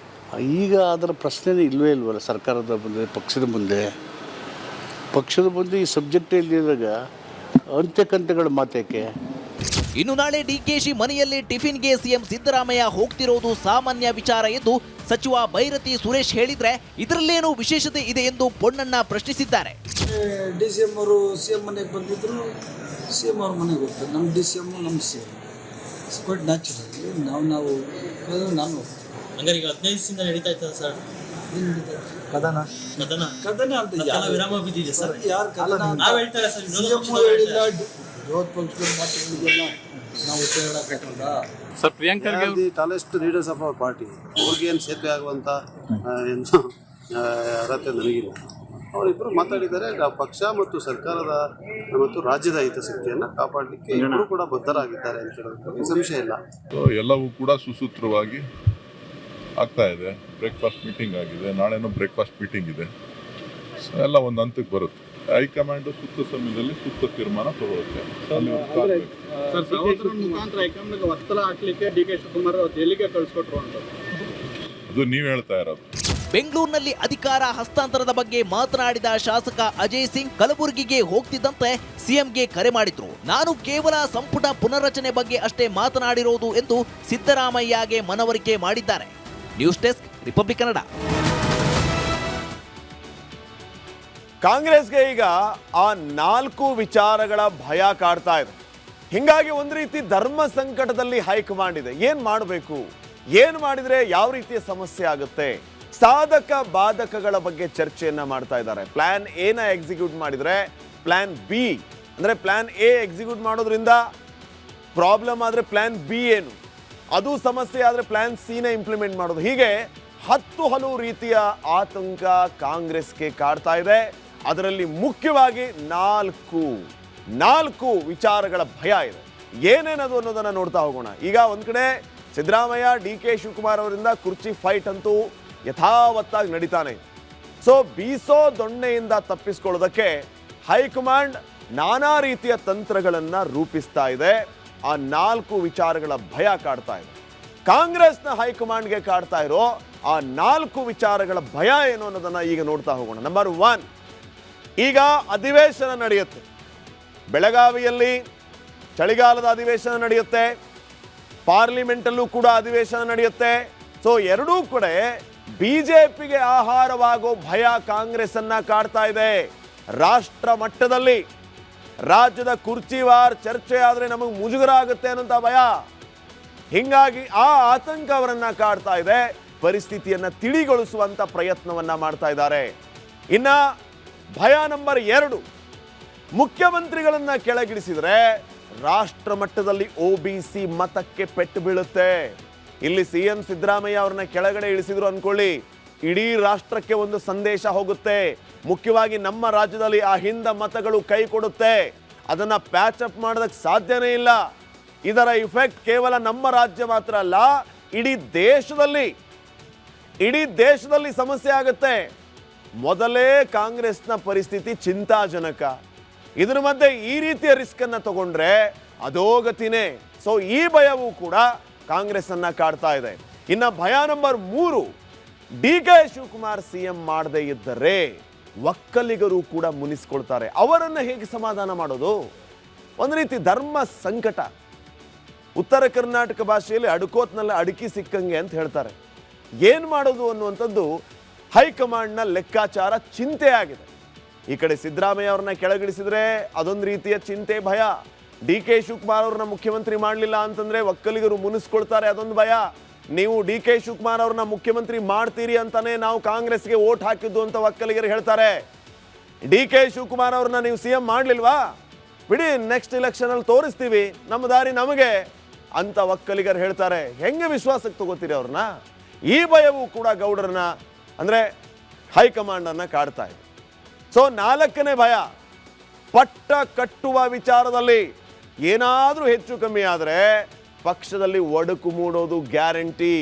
ಈಗ ಅದರ ಪ್ರಶ್ನೆನೇ ಇಲ್ವೇ ಇಲ್ವಲ್ಲ. ಸರ್ಕಾರದ ಮುಂದೆ, ಪಕ್ಷದ ಮುಂದೆ ಈ ಸಬ್ಜೆಕ್ಟ್ ಇಲ್ಲಿರುವಾಗ ಅಂತ್ಯಕಂತ್ಯಗಳ ಮಾತೇಕೆ? ಇನ್ನು ನಾಳೆ ಡಿಕೆಶಿ ಮನೆಯಲ್ಲಿ ಟಿಫಿನ್ಗೆ ಸಿಎಂ ಸಿದ್ದರಾಮಯ್ಯ ಹೋಗ್ತಿರೋದು ಸಾಮಾನ್ಯ ವಿಚಾರ ಎಂದು ಸಚಿವ ಬೈರತಿ ಸುರೇಶ್ ಹೇಳಿದ್ರೆ ಇದರಲ್ಲೇನು ವಿಶೇಷತೆ ಇದೆ ಎಂದು ಪೊನ್ನಣ್ಣ ಪ್ರಶ್ನಿಸಿದ್ದಾರೆ. ಡಿಸಿಎಂ ಅವರು ಸಿಎಂ ಮನೆಗೆ ಬಂದಿದ್ರು, ಸಿಎಂ ಅವ್ರ ಮನೆಗೆ ಹೋಗ್ತಾರೆ. ನಮ್ಮ ಡಿಸಿಎಂ ನಮ್ಮ ಸಿಎಂ ಕ್ವೈಟ್ ನ್ಯಾಚುರಲ್. ನಾವು ನಾನು ಹಂಗಾರೆ ಈಗ 15 ದಿನದಿಂದ ನಡೀತಾ ಇರ್ತದೆ ಸರ್. ಏನು ನಡೀತಾ ಕದನ ಅಂತ ವಿರಾಮ ಬಿದ್ದಿದೆ ಸರ್. ಯಾರು ಕದನ ನಾವು ಹೇಳ್ತಾರೆ ಸರ್, ಸಿಎಂ ಹೇಳಿಲ್ಲ, ವಿರೋಧ ಪಕ್ಷಗಳ ಮಾತುಗಳಿಗೆಲ್ಲ ನಾವು ಉತ್ತರ ಹೇಳಕ್ಕಾಗಲ್ಲ sir. Priyanka the tallest leaders of our party, ಅವ್ರಿಗೇನು ಸೇತುವೆ ಆಗುವಂಥ ಏನು ಅರ್ಹತೆ ನನಗಿಲ್ಲ. ಅವರಿಬ್ಬರು ಮಾತಾಡಿದ್ದಾರೆ. ಪಕ್ಷ ಮತ್ತು ಸರ್ಕಾರದ ಮತ್ತು ರಾಜ್ಯದ ಹಿತಾಸಕ್ತಿಯನ್ನು ಕಾಪಾಡಲಿಕ್ಕೆ ಇಬ್ಬರು ಕೂಡ ಬದ್ಧರಾಗಿದ್ದಾರೆ ಅಂತ ಹೇಳೋದಕ್ಕೆ ಸಂಶಯ ಇಲ್ಲ. ಎಲ್ಲವೂ ಕೂಡ ಸುಸೂತ್ರವಾಗಿ ಆಗ್ತಾ ಇದೆ. ಬ್ರೇಕ್ಫಾಸ್ಟ್ ಮೀಟಿಂಗ್ ಆಗಿದೆ, ನಾಳೆನೂ ಬ್ರೇಕ್ಫಾಸ್ಟ್ ಮೀಟಿಂಗ್ ಇದೆ. ಎಲ್ಲ ಒಂದು ಹಂತಕ್ಕೆ ಬರುತ್ತೆ. ಹೈಕಮಾಂಡ್ ಸೂಕ್ತ ಸಮಯದಲ್ಲಿ ಸೂಕ್ತ ತೀರ್ಮಾನ ತಗೊಳುತ್ತೆ. ಒತ್ತಡ ಹಾಕ್ಲಿಕ್ಕೆ ಡಿಕೆ ಶಿವಕುಮಾರ್ ದೆಹಲಿಗೆ ಕಳಿಸ್ಕೊಟ್ರು ಅಂತ ಅದು ನೀವು ಹೇಳ್ತಾ ಇರೋದು. ಬೆಂಗಳೂರಿನಲ್ಲಿ ಅಧಿಕಾರ ಹಸ್ತಾಂತರದ ಬಗ್ಗೆ ಮಾತನಾಡಿದ ಶಾಸಕ ಅಜಯ್ ಸಿಂಗ್ ಕಲಬುರಗಿಗೆ ಹೋಗ್ತಿದ್ದಂತೆ ಸಿಎಂಗೆ ಕರೆ ಮಾಡಿದ್ರು. ನಾನು ಕೇವಲ ಸಂಪುಟ ಪುನರ್ರಚನೆ ಬಗ್ಗೆ ಅಷ್ಟೇ ಮಾತನಾಡಿರೋದು ಎಂದು ಸಿದ್ದರಾಮಯ್ಯಗೆ ಮನವರಿಕೆ ಮಾಡಿದ್ದಾರೆ. News desk, republic Kannada. ಕಾಂಗ್ರೆಸ್ಗೆ ಈಗ ಆ 4 ವಿಚಾರಗಳ ಭಯ ಕಾಡ್ತಾ ಇದೆ. ಹಿಂಗಾಗಿ ಒಂದು ರೀತಿ ಧರ್ಮ ಸಂಕಟದಲ್ಲಿ ಹೈಕಮಾಂಡ್ ಇದೆ. ಏನ್ ಮಾಡಬೇಕು, ಏನ್ ಮಾಡಿದ್ರೆ ಯಾವ ರೀತಿಯ ಸಮಸ್ಯೆ ಆಗುತ್ತೆ, ಸಾಧಕ ಬಾಧಕಗಳ ಬಗ್ಗೆ ಚರ್ಚೆಯನ್ನ ಮಾಡ್ತಾ ಇದ್ದಾರೆ. ಪ್ಲಾನ್ ಎನ ಎಕ್ಸಿಕ್ಯೂಟ್ ಮಾಡಿದ್ರೆ ಪ್ಲಾನ್ ಬಿ, ಅಂದ್ರೆ ಪ್ಲಾನ್ ಎ ಎಕ್ಸಿಕ್ಯೂಟ್ ಮಾಡೋದ್ರಿಂದ ಪ್ರಾಬ್ಲಮ್ ಆದ್ರೆ ಪ್ಲಾನ್ ಬಿ ಏನು, ಅದು ಸಮಸ್ಯೆ ಆದ್ರೆ ಪ್ಲಾನ್ ಸಿ ನ ಇಂಪ್ಲಿಮೆಂಟ್ ಮಾಡೋದು. ಹೀಗೆ 10 ಹಲವು ರೀತಿಯ ಆತಂಕ ಕಾಂಗ್ರೆಸ್ಗೆ ಕಾಡ್ತಾ ಇದೆ. ಅದರಲ್ಲಿ ಮುಖ್ಯವಾಗಿ 4 ವಿಚಾರಗಳ ಭಯ ಇದೆ. ಏನೇನದು ಅನ್ನೋದನ್ನ ನೋಡ್ತಾ ಹೋಗೋಣ. ಈಗ ಒಂದ್ ಕಡೆ ಸಿದ್ದರಾಮಯ್ಯ, ಡಿಕೆ ಶಿವಕುಮಾರ್ ಅವರಿಂದ ಕುರ್ಚಿ ಫೈಟ್ ಅಂತೂ ಯಥಾವತ್ತಾಗಿ ನಡೀತಾನೆ ಇದೆ. ಸೊ ಬೀಸೋ ದೊಣ್ಣೆಯಿಂದ ತಪ್ಪಿಸ್ಕೊಳ್ಳೋದಕ್ಕೆ ಹೈಕಮಾಂಡ್ ನಾನಾ ರೀತಿಯ ತಂತ್ರಗಳನ್ನ ರೂಪಿಸ್ತಾ ಇದೆ. ಆ 4 ವಿಚಾರಗಳ ಭಯ ಕಾಡ್ತಾ ಇದೆ. ಕಾಂಗ್ರೆಸ್ನ ಹೈಕಮಾಂಡ್ಗೆ ಕಾಡ್ತಾ ಇರೋ ಆ 4 ವಿಚಾರಗಳ ಭಯ ಏನು ಅನ್ನೋದನ್ನ ಈಗ ನೋಡ್ತಾ ಹೋಗೋಣ. ನಂಬರ್ 1, ಈಗ ಅಧಿವೇಶನ ನಡೆಯುತ್ತೆ. ಬೆಳಗಾವಿಯಲ್ಲಿ ಚಳಿಗಾಲದ ಅಧಿವೇಶನ ನಡೆಯುತ್ತೆ, ಪಾರ್ಲಿಮೆಂಟಲ್ಲೂ ಕೂಡ ಅಧಿವೇಶನ ನಡೆಯುತ್ತೆ. ಸೊ ಎರಡೂ ಕಡೆ ಬಿಜೆಪಿಗೆ ಆಹಾರವಾಗೋ ಭಯ ಕಾಂಗ್ರೆಸ್ ಅನ್ನ ಕಾಡ್ತಾ ಇದೆ. ರಾಷ್ಟ್ರ ಮಟ್ಟದಲ್ಲಿ ರಾಜ್ಯದ ಕುರ್ಚಿವಾರ್ ಚರ್ಚೆ ಆದರೆ ನಮಗೆ ಮುಜುಗರ ಆಗುತ್ತೆ ಅನ್ನೋಂಥ ಭಯ. ಹಿಂಗಾಗಿ ಆ ಆತಂಕ ಅವರನ್ನ ಕಾಡ್ತಾ ಇದೆ. ಪರಿಸ್ಥಿತಿಯನ್ನ ತಿಳಿಗೊಳಿಸುವಂತ ಪ್ರಯತ್ನವನ್ನ ಮಾಡ್ತಾ ಇದ್ದಾರೆ. ಇನ್ನ ಭಯ ನಂಬರ್ 2, ಮುಖ್ಯಮಂತ್ರಿಗಳನ್ನ ಕೆಳಗಿಳಿಸಿದ್ರೆ ರಾಷ್ಟ್ರ ಮಟ್ಟದಲ್ಲಿ OBC ಮತಕ್ಕೆ ಪೆಟ್ಟು ಬೀಳುತ್ತೆ. ಇಲ್ಲಿ CM ಸಿದ್ದರಾಮಯ್ಯ ಅವ್ರನ್ನ ಕೆಳಗಡೆ ಇಳಿಸಿದ್ರು ಅನ್ಕೊಳ್ಳಿ, ಇಡೀ ರಾಷ್ಟ್ರಕ್ಕೆ ಒಂದು ಸಂದೇಶ ಹೋಗುತ್ತೆ. ಮುಖ್ಯವಾಗಿ ನಮ್ಮ ರಾಜ್ಯದಲ್ಲಿ ಆ ಹಿಂದ ಮತಗಳು ಕೈ ಕೊಡುತ್ತೆ. ಅದನ್ನ ಪ್ಯಾಚ್ ಅಪ್ ಮಾಡೋದಕ್ಕೆ ಸಾಧ್ಯನೇ ಇಲ್ಲ. ಇದರ ಇಫೆಕ್ಟ್ ಕೇವಲ ನಮ್ಮ ರಾಜ್ಯ ಮಾತ್ರ ಅಲ್ಲ, ಇಡೀ ದೇಶದಲ್ಲಿ ಸಮಸ್ಯೆ ಆಗುತ್ತೆ. ಮೊದಲೇ ಕಾಂಗ್ರೆಸ್ನ ಪರಿಸ್ಥಿತಿ ಚಿಂತಾಜನಕ. ಇದರ ಮಧ್ಯೆ ಈ ರೀತಿಯ ರಿಸ್ಕ್ ಅನ್ನ ತಗೊಂಡ್ರೆ ಅಧೋಗತಿನೇ. ಸೊ ಈ ಭಯವೂ ಕೂಡ ಕಾಂಗ್ರೆಸ್ ಅನ್ನ ಕಾಡ್ತಾ ಇದೆ. ಇನ್ನ ಭಯ ನಂಬರ್ 3, DK ಶಿವಕುಮಾರ್ CM ಮಾಡದೇ ಇದ್ದರೆ ಒಕ್ಕಲಿಗರು ಕೂಡ ಮುನಿಸ್ಕೊಳ್ತಾರೆ. ಅವರನ್ನ ಹೇಗೆ ಸಮಾಧಾನ ಮಾಡೋದು? ಒಂದು ರೀತಿ ಧರ್ಮ ಸಂಕಟ. ಉತ್ತರ ಕರ್ನಾಟಕ ಭಾಷೆಯಲ್ಲಿ ಅಡುಕೋತ್ನಲ್ಲಿ ಅಡುಕಿ ಸಿಕ್ಕಂಗೆ ಅಂತ ಹೇಳ್ತಾರೆ. ಏನು ಮಾಡೋದು ಅನ್ನುವಂಥದ್ದು ಹೈಕಮಾಂಡ್ನ ಲೆಕ್ಕಾಚಾರ, ಚಿಂತೆ ಆಗಿದೆ. ಈ ಕಡೆ ಸಿದ್ದರಾಮಯ್ಯ ಅವ್ರನ್ನ ಕೆಳಗಿಳಿಸಿದ್ರೆ ಅದೊಂದು ರೀತಿಯ ಚಿಂತೆ, ಭಯ. DK ಶಿವಕುಮಾರ್ ಅವ್ರನ್ನ ಮುಖ್ಯಮಂತ್ರಿ ಮಾಡಲಿಲ್ಲ ಅಂತಂದ್ರೆ ಒಕ್ಕಲಿಗರು ಮುನಿಸ್ಕೊಳ್ತಾರೆ, ಅದೊಂದು ಭಯ. ನೀವು DK ಶಿವಕುಮಾರ್ ಅವ್ರನ್ನ ಮುಖ್ಯಮಂತ್ರಿ ಮಾಡ್ತೀರಿ ಅಂತಾನೆ ನಾವು ಕಾಂಗ್ರೆಸ್ಗೆ ವೋಟ್ ಹಾಕಿದ್ದು ಅಂತ ಒಕ್ಕಲಿಗರು ಹೇಳ್ತಾರೆ. DK ಶಿವಕುಮಾರ್ ಅವ್ರನ್ನ ನೀವು CM ಮಾಡಲಿಲ್ವಾ, ಬಿಡಿ ನೆಕ್ಸ್ಟ್ ಎಲೆಕ್ಷನ್ ಅಲ್ಲಿ ತೋರಿಸ್ತೀವಿ, ನಮ್ಮ ದಾರಿ ನಮಗೆ ಅಂತ ಒಕ್ಕಲಿಗರು ಹೇಳ್ತಾರೆ. ಹೆಂಗೆ ವಿಶ್ವಾಸಕ್ಕೆ ತಗೋತೀರಿ ಅವ್ರನ್ನ? ಈ ಭಯವೂ ಕೂಡ ಗೌಡರನ್ನ ಅಂದ್ರೆ ಹೈಕಮಾಂಡ್ ಅನ್ನ ಕಾಡ್ತಾ ಇದೆ. ಸೊ 4ನೇ ಭಯ, ಪಟ್ಟ ಕಟ್ಟುವ ವಿಚಾರದಲ್ಲಿ ಏನಾದರೂ ಹೆಚ್ಚು ಕಮ್ಮಿ ಆದರೆ ಪಕ್ಷದಲ್ಲಿ ಒಡಕು ಮೂಡೋದು ಗ್ಯಾರಂಟಿ.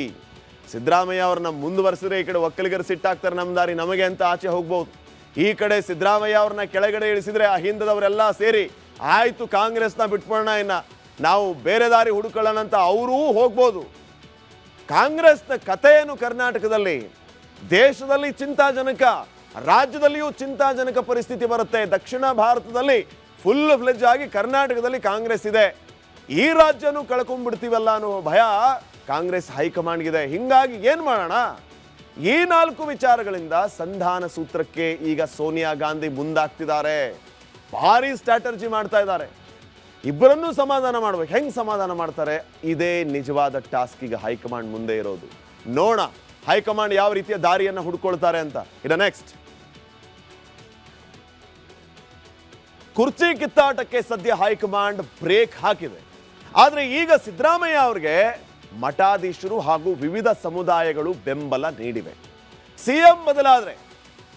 ಸಿದ್ದರಾಮಯ್ಯ ಅವ್ರನ್ನ ಮುಂದುವರೆಸಿದ್ರೆ ಈ ಕಡೆ ಒಕ್ಕಲಿಗರು ಸಿಟ್ಟಾಗ್ತಾರೆ, ನಮ್ಮ ದಾರಿ ನಮಗೆ ಅಂತ ಆಚೆ ಹೋಗ್ಬೋದು. ಈ ಕಡೆ ಸಿದ್ದರಾಮಯ್ಯ ಅವ್ರನ್ನ ಕೆಳಗಡೆ ಇಳಿಸಿದ್ರೆ ಆ ಹಿಂದದವರೆಲ್ಲ ಸೇರಿ ಆಯ್ತು ಕಾಂಗ್ರೆಸ್ನ ಬಿಟ್ಬಿಡೋಣ, ಇನ್ನ ನಾವು ಬೇರೆ ದಾರಿ ಹುಡುಕೊಳ್ಳೋಣ ಅಂತ ಅವರೂ ಹೋಗ್ಬೋದು. ಕಾಂಗ್ರೆಸ್ನ ಕಥೆಯನ್ನು ಕರ್ನಾಟಕದಲ್ಲಿ, ದೇಶದಲ್ಲಿ ಚಿಂತಾಜನಕ, ರಾಜ್ಯದಲ್ಲಿಯೂ ಚಿಂತಾಜನಕ ಪರಿಸ್ಥಿತಿ ಬರುತ್ತೆ. ದಕ್ಷಿಣ ಭಾರತದಲ್ಲಿ ಫುಲ್ ಫ್ಲೆಜ್ ಆಗಿ ಕರ್ನಾಟಕದಲ್ಲಿ ಕಾಂಗ್ರೆಸ್ ಇದೆ. ಈ ರಾಜ್ಯನೂ ಕಳ್ಕೊಂಡ್ಬಿಡ್ತೀವಲ್ಲ ಅನ್ನೋ ಭಯ ಕಾಂಗ್ರೆಸ್ ಹೈಕಮಾಂಡ್ಗಿದೆ. ಹಿಂಗಾಗಿ ಏನ್ ಮಾಡೋಣ? ಈ 4 ವಿಚಾರಗಳಿಂದ ಸಂಧಾನ ಸೂತ್ರಕ್ಕೆ ಈಗ ಸೋನಿಯಾ ಗಾಂಧಿ ಮುಂದಾಗ್ತಿದ್ದಾರೆ. ಭಾರಿ ಸ್ಟ್ರಾಟರ್ಜಿ ಮಾಡ್ತಾ ಇದ್ದಾರೆ. ಇಬ್ಬರನ್ನೂ ಸಮಾಧಾನ ಮಾಡ್ಬೇಕು. ಹೆಂಗ್ ಸಮಾಧಾನ ಮಾಡ್ತಾರೆ? ಇದೇ ನಿಜವಾದ ಟಾಸ್ಕ್ ಈಗ ಹೈಕಮಾಂಡ್ ಮುಂದೆ ಇರೋದು. ನೋಡ ಹೈಕಮಾಂಡ್ ಯಾವ ರೀತಿಯ ದಾರಿಯನ್ನು ಹುಡ್ಕೊಳ್ತಾರೆ ಅಂತ. ಇನ್ನು ನೆಕ್ಸ್ಟ್, ಕುರ್ಚಿ ಕಿತ್ತಾಟಕ್ಕೆ ಸದ್ಯ ಹೈಕಮಾಂಡ್ ಬ್ರೇಕ್ ಹಾಕಿದೆ. ಆದ್ರೆ ಈಗ ಸಿದ್ದರಾಮಯ್ಯ ಅವರಿಗೆ ಮಠಾಧೀಶರು ಹಾಗೂ ವಿವಿಧ ಸಮುದಾಯಗಳು ಬೆಂಬಲ ನೀಡಿವೆ. CM ಬದಲಾದ್ರೆ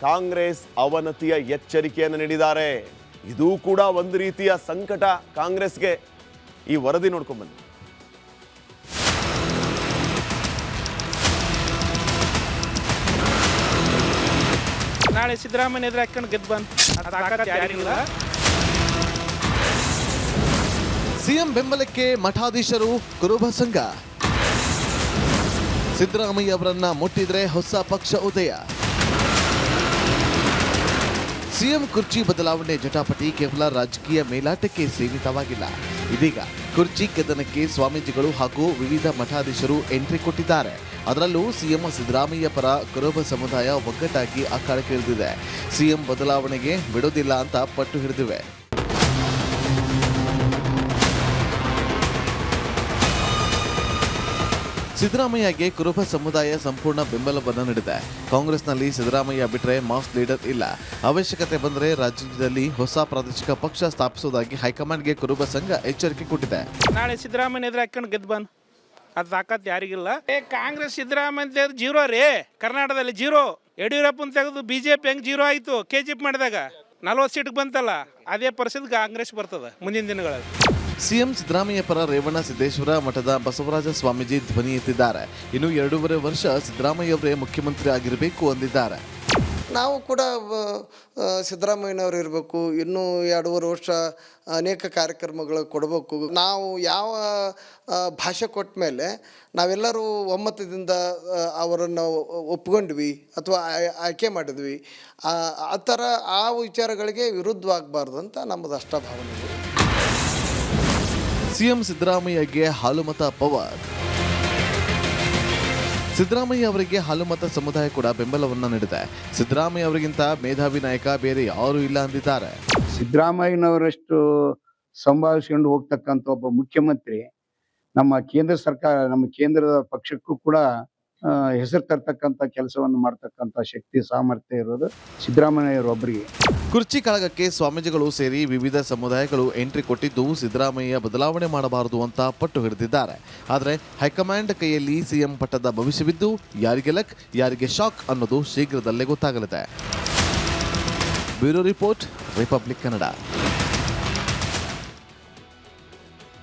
ಕಾಂಗ್ರೆಸ್ ಅವನತಿಯ ಎಚ್ಚರಿಕೆಯನ್ನು ನೀಡಿದ್ದಾರೆ. ಇದು ಕೂಡ ಒಂದು ರೀತಿಯ ಸಂಕಟ ಕಾಂಗ್ರೆಸ್ಗೆ. ಈ ವರದಿ ನೋಡ್ಕೊಂಡ್ ಬನ್ನಿ. ನಾಳೆ ಸಿದ್ದರಾಮಯ್ಯ ಎದುರು ಹಾಕೊಂಡು ಗೆದ್ದು ಬಂದು CM ಬೆಂಬಲಕ್ಕೆ ಮಠಾಧೀಶರು, ಕುರುಬ ಸಂಘ. ಸಿದ್ದರಾಮಯ್ಯ ಅವರನ್ನ ಮುಟ್ಟಿದ್ರೆ ಹೊಸ ಪಕ್ಷ ಉದಯ. CM ಕುರ್ಚಿ ಬದಲಾವಣೆ ಜಟಾಪಟಿ ಕೇವಲ ರಾಜಕೀಯ ಮೇಲಾಟಕ್ಕೆ ಸೀಮಿತವಾಗಿಲ್ಲ. ಇದೀಗ ಕುರ್ಚಿ ಕದನಕ್ಕೆ ಸ್ವಾಮೀಜಿಗಳು ಹಾಗೂ ವಿವಿಧ ಮಠಾಧೀಶರು ಎಂಟ್ರಿ ಕೊಟ್ಟಿದ್ದಾರೆ. ಅದರಲ್ಲೂ CM ಸಿದ್ದರಾಮಯ್ಯ ಪರ ಕುರುಬ ಸಮುದಾಯ ಒಗ್ಗಟ್ಟಾಗಿ ಅಖಾಡಕ್ಕೆ ಇಳಿದಿದೆ. CM ಬದಲಾವಣೆಗೆ ಬಿಡೋದಿಲ್ಲ ಅಂತ ಪಟ್ಟು ಹಿಡಿದಿವೆ. ಸಿದ್ದರಾಮಯ್ಯಗೆ ಕುರುಬ ಸಮುದಾಯ ಸಂಪೂರ್ಣ ಬೆಂಬಲವನ್ನು ನೀಡಿದೆ. ಕಾಂಗ್ರೆಸ್ನಲ್ಲಿ ಸಿದ್ದರಾಮಯ್ಯ ಬಿಟ್ಟರೆ ಮಾಸ್ ಲೀಡರ್ ಇಲ್ಲ. ಅವಶ್ಯಕತೆ ಬಂದರೆ ರಾಜ್ಯದಲ್ಲಿ ಹೊಸ ಪ್ರಾದೇಶಿಕ ಪಕ್ಷ ಸ್ಥಾಪಿಸುವುದಾಗಿ ಹೈಕಮಾಂಡ್ಗೆ ಕುರುಬ ಸಂಘ ಎಚ್ಚರಿಕೆ ಕೊಟ್ಟಿದೆ. ನಾಳೆ ಸಿದ್ದರಾಮಯ್ಯ ಎದುರು ಹಾಕೊಂಡು ಗೆದ್ದು ಬಂದು ಅದು ತಾಕತ್ ಯಾರಿಗಿಲ್ಲ. ಕಾಂಗ್ರೆಸ್ ಸಿದ್ದರಾಮಯ್ಯ ಜೀರೋ ರೀ, ಕರ್ನಾಟಕದಲ್ಲಿ ಜೀರೋ. ಯಡಿಯೂರಪ್ಪನ ತೆಗೆದು BJP ಹೆಂಗ್ ಜೀರೋ ಆಯಿತು KGF ಮಾಡಿದಾಗ 40 ಸೀಟ್ಗೆ ಬಂತಲ್ಲ, ಅದೇ ಪರಿಸ್ಥಿತಿ ಕಾಂಗ್ರೆಸ್ ಬರ್ತದೆ ಮುಂದಿನ ದಿನಗಳಲ್ಲಿ. CM ಸಿದ್ದರಾಮಯ್ಯ ಪರ ರೇವಣ ಸಿದ್ದೇಶ್ವರ ಮಠದ ಬಸವರಾಜ ಸ್ವಾಮೀಜಿ ಧ್ವನಿ ಎತ್ತಿದ್ದಾರೆ. ಇನ್ನು 2.5 ವರ್ಷ ಸಿದ್ದರಾಮಯ್ಯ ಅವರೇ ಮುಖ್ಯಮಂತ್ರಿ ಆಗಿರಬೇಕು ಅಂದಿದ್ದಾರೆ. ನಾವು ಕೂಡ ಸಿದ್ದರಾಮಯ್ಯನವ್ರು ಇರಬೇಕು, ಇನ್ನೂ 2.5 ವರ್ಷ ಅನೇಕ ಕಾರ್ಯಕ್ರಮಗಳು ಕೊಡಬೇಕು. ನಾವು ಯಾವ ಭಾಷೆ ಕೊಟ್ಟ ಮೇಲೆ ನಾವೆಲ್ಲರೂ ಒಮ್ಮತದಿಂದ ಅವರನ್ನು ಒಪ್ಕೊಂಡ್ವಿ ಅಥವಾ ಆಯ್ಕೆ ಮಾಡಿದ್ವಿ, ಆ ಥರ ಆ ವಿಚಾರಗಳಿಗೆ ವಿರುದ್ಧವಾಗಬಾರ್ದು ಅಂತ ನಮ್ಮದು ಅಷ್ಟ ಭಾವನೆ. ಸಿಎಂ ಸಿದ್ದರಾಮಯ್ಯಗೆ ಹಾಲುಮತ ಪವರ್. ಸಿದ್ದರಾಮಯ್ಯ ಅವರಿಗೆ ಹಾಲುಮತ ಸಮುದಾಯ ಕೂಡ ಬೆಂಬಲವನ್ನು ನೀಡಿದೆ. ಸಿದ್ದರಾಮಯ್ಯ ಅವರಿಗಿಂತ ಮೇಧಾವಿ ನಾಯಕ ಬೇರೆ ಯಾರೂ ಇಲ್ಲ ಅಂದಿದ್ದಾರೆ. ಸಿದ್ದರಾಮಯ್ಯನವರಷ್ಟು ಸಂಭಾಳಿಸಿಕೊಂಡು ಹೋಗ್ತಕ್ಕಂಥ ಒಬ್ಬ ಮುಖ್ಯಮಂತ್ರಿ ನಮ್ಮ ಕೇಂದ್ರ ಸರ್ಕಾರ, ನಮ್ಮ ಕೇಂದ್ರದ ಪಕ್ಷಕ್ಕೂ ಕೂಡ ಹೆಸರು ತರ್ತಕ್ಕಂಥ ಕೆಲಸವನ್ನು ಮಾಡ್ತಕ್ಕಂಥ ಶಕ್ತಿ ಸಾಮರ್ಥ್ಯ ಇರೋದು ಸಿದ್ದರಾಮಯ್ಯರೊಬ್ಬರಿಗೆ. ಕುರ್ಚಿ ಕಾಳಗಕ್ಕೆ ಸ್ವಾಮೀಜಿಗಳು ಸೇರಿ ವಿವಿಧ ಸಮುದಾಯಗಳು ಎಂಟ್ರಿ ಕೊಟ್ಟಿದ್ದು ಸಿದ್ದರಾಮಯ್ಯ ಬದಲಾವಣೆ ಮಾಡಬಾರದು ಅಂತ ಪಟ್ಟು ಹಿಡಿದಿದ್ದಾರೆ. ಆದರೆ ಹೈಕಮಾಂಡ್ ಕೈಯಲ್ಲಿ ಸಿಎಂ ಪಟ್ಟದ ಭವಿಷ್ಯವಿದ್ದು ಯಾರಿಗೆ ಲಕ್ ಯಾರಿಗೆ ಶಾಕ್ ಅನ್ನೋದು ಶೀಘ್ರದಲ್ಲೇ ಗೊತ್ತಾಗಲಿದೆ. Bureau report, republic Kannada.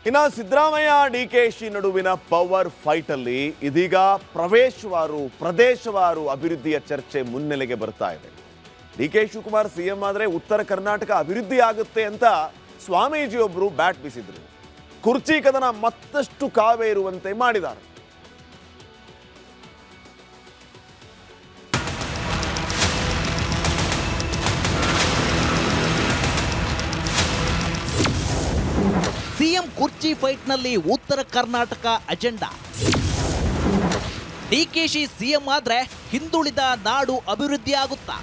ಇನ್ನು ಸಿದ್ದರಾಮಯ್ಯ ಡಿಕೆಶಿ ನಡುವಿನ ಪವರ್ ಫೈಟ್ ಅಲ್ಲಿ ಇದೀಗ ಪ್ರದೇಶವಾರು ಅಭಿವೃದ್ಧಿಯ ಚರ್ಚೆ ಮುನ್ನೆಲೆಗೆ ಬರ್ತಾ ಇದೆ. ಡಿಕೆ ಶಿವಕುಮಾರ್ ಸಿಎಂ ಆದ್ರೆ ಉತ್ತರ ಕರ್ನಾಟಕ ಅಭಿವೃದ್ಧಿ ಆಗುತ್ತೆ ಅಂತ ಸ್ವಾಮೀಜಿಯೊಬ್ಬರು ಬ್ಯಾಟ್ ಬೀಸಿದ್ರು. ಕುರ್ಚಿ ಕದನ ಮತ್ತಷ್ಟು ಕಾವೇರುವಂತೆ ಮಾಡಿದ್ದಾರೆ. ಸಿಎಂ ಕುರ್ಚಿ ಫೈಟ್ನಲ್ಲಿ ಉತ್ತರ ಕರ್ನಾಟಕ ಅಜೆಂಡಾ. ಡಿಕೆಶಿ ಸಿಎಂ ಆದ್ರೆ ಹಿಂದುಳಿದ ನಾಡು ಅಭಿವೃದ್ಧಿ ಆಗುತ್ತಾ?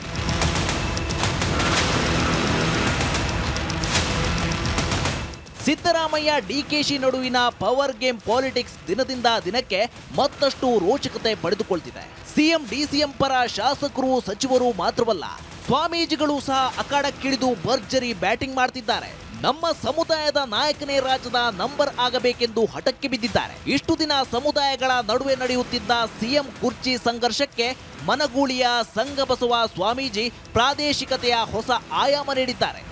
ಸಿದ್ದರಾಮಯ್ಯ ಡಿಕೆಶಿ ನಡುವಿನ ಪವರ್ ಗೇಮ್ ಪಾಲಿಟಿಕ್ಸ್ ದಿನದಿಂದ ದಿನಕ್ಕೆ ಮತ್ತಷ್ಟು ರೋಚಕತೆ ಪಡೆದುಕೊಳ್ತಿದೆ. ಸಿಎಂ ಡಿಸಿಎಂ ಪರ ಶಾಸಕರು ಸಚಿವರು ಮಾತ್ರವಲ್ಲ, ಸ್ವಾಮೀಜಿಗಳು ಸಹ ಅಖಾಡಕ್ಕಿಳಿದು ಭರ್ಜರಿ ಬ್ಯಾಟಿಂಗ್ ಮಾಡ್ತಿದ್ದಾರೆ. ನಮ್ಮ ಸಮುದಾಯದ ನಾಯಕನೇ ರಾಜ್ಯದ ನಂಬರ್ ಆಗಬೇಕೆಂದು ಹಠಕ್ಕೆ ಬಿದ್ದಿದ್ದಾರೆ. ಇಷ್ಟು ದಿನ ಸಮುದಾಯಗಳ ನಡುವೆ ನಡೆಯುತ್ತಿದ್ದ ಸಿಎಂ ಕುರ್ಚಿ ಸಂಘರ್ಷಕ್ಕೆ ಮನಗೂಳಿಯ ಸಂಘಬಸವ ಸ್ವಾಮೀಜಿ ಪ್ರಾದೇಶಿಕತೆಯ ಹೊಸ ಆಯಾಮ ನೀಡಿದ್ದಾರೆ.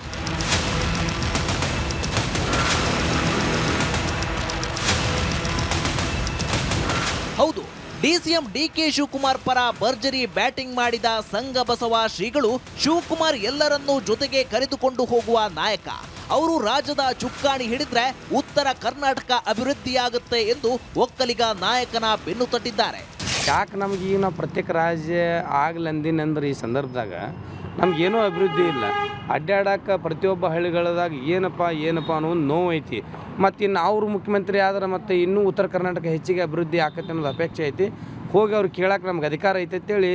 ಹೌದು, ಡಿಸಿಎಂ ಡಿಕೆ ಶಿವಕುಮಾರ್ ಪರ ಭರ್ಜರಿ ಬ್ಯಾಟಿಂಗ್ ಮಾಡಿದ ಸಂಘಬಸವ ಶ್ರೀಗಳು ಶಿವಕುಮಾರ್ ಎಲ್ಲರನ್ನೂ ಜೊತೆಗೆ ಕರೆದುಕೊಂಡು ಹೋಗುವ ನಾಯಕ. ಅವರು ರಾಜ್ಯದ ಚುಕ್ಕಾಣಿ ಹಿಡಿದ್ರೆ ಉತ್ತರ ಕರ್ನಾಟಕ ಅಭಿವೃದ್ಧಿಯಾಗುತ್ತೆ ಎಂದು ಒಕ್ಕಲಿಗ ನಾಯಕನ ಬೆನ್ನು ತಟ್ಟಿದ್ದಾರೆ. ಯಾಕೆ ನಮ್ಗೆ ಈಗ ನಾವು ಪ್ರತ್ಯೇಕ ರಾಜ್ಯ ಆಗ್ಲಂದಿನಂದ್ರೆ ಈ ಸಂದರ್ಭದಾಗ ನಮ್ಗೇನೂ ಅಭಿವೃದ್ಧಿ ಇಲ್ಲ. ಅಡ್ಡಾಡಕ್ಕೆ ಪ್ರತಿಯೊಬ್ಬ ಹಳ್ಳಿಗಳದಾಗ ಏನಪ್ಪ ಅನ್ನೋ ಒಂದು ನೋವು ಐತಿ. ಮತ್ತು ಇನ್ನು ಅವರು ಮುಖ್ಯಮಂತ್ರಿ ಆದ್ರೆ ಮತ್ತು ಇನ್ನೂ ಉತ್ತರ ಕರ್ನಾಟಕ ಹೆಚ್ಚಿಗೆ ಅಭಿವೃದ್ಧಿ ಆಕತ್ತೆ ಅನ್ನೋದು ಅಪೇಕ್ಷೆ ಐತಿ. ಹೋಗಿ ಅವ್ರು ಕೇಳಕ್ಕೆ ನಮ್ಗೆ ಅಧಿಕಾರ ಐತೆ ಅಂತೇಳಿ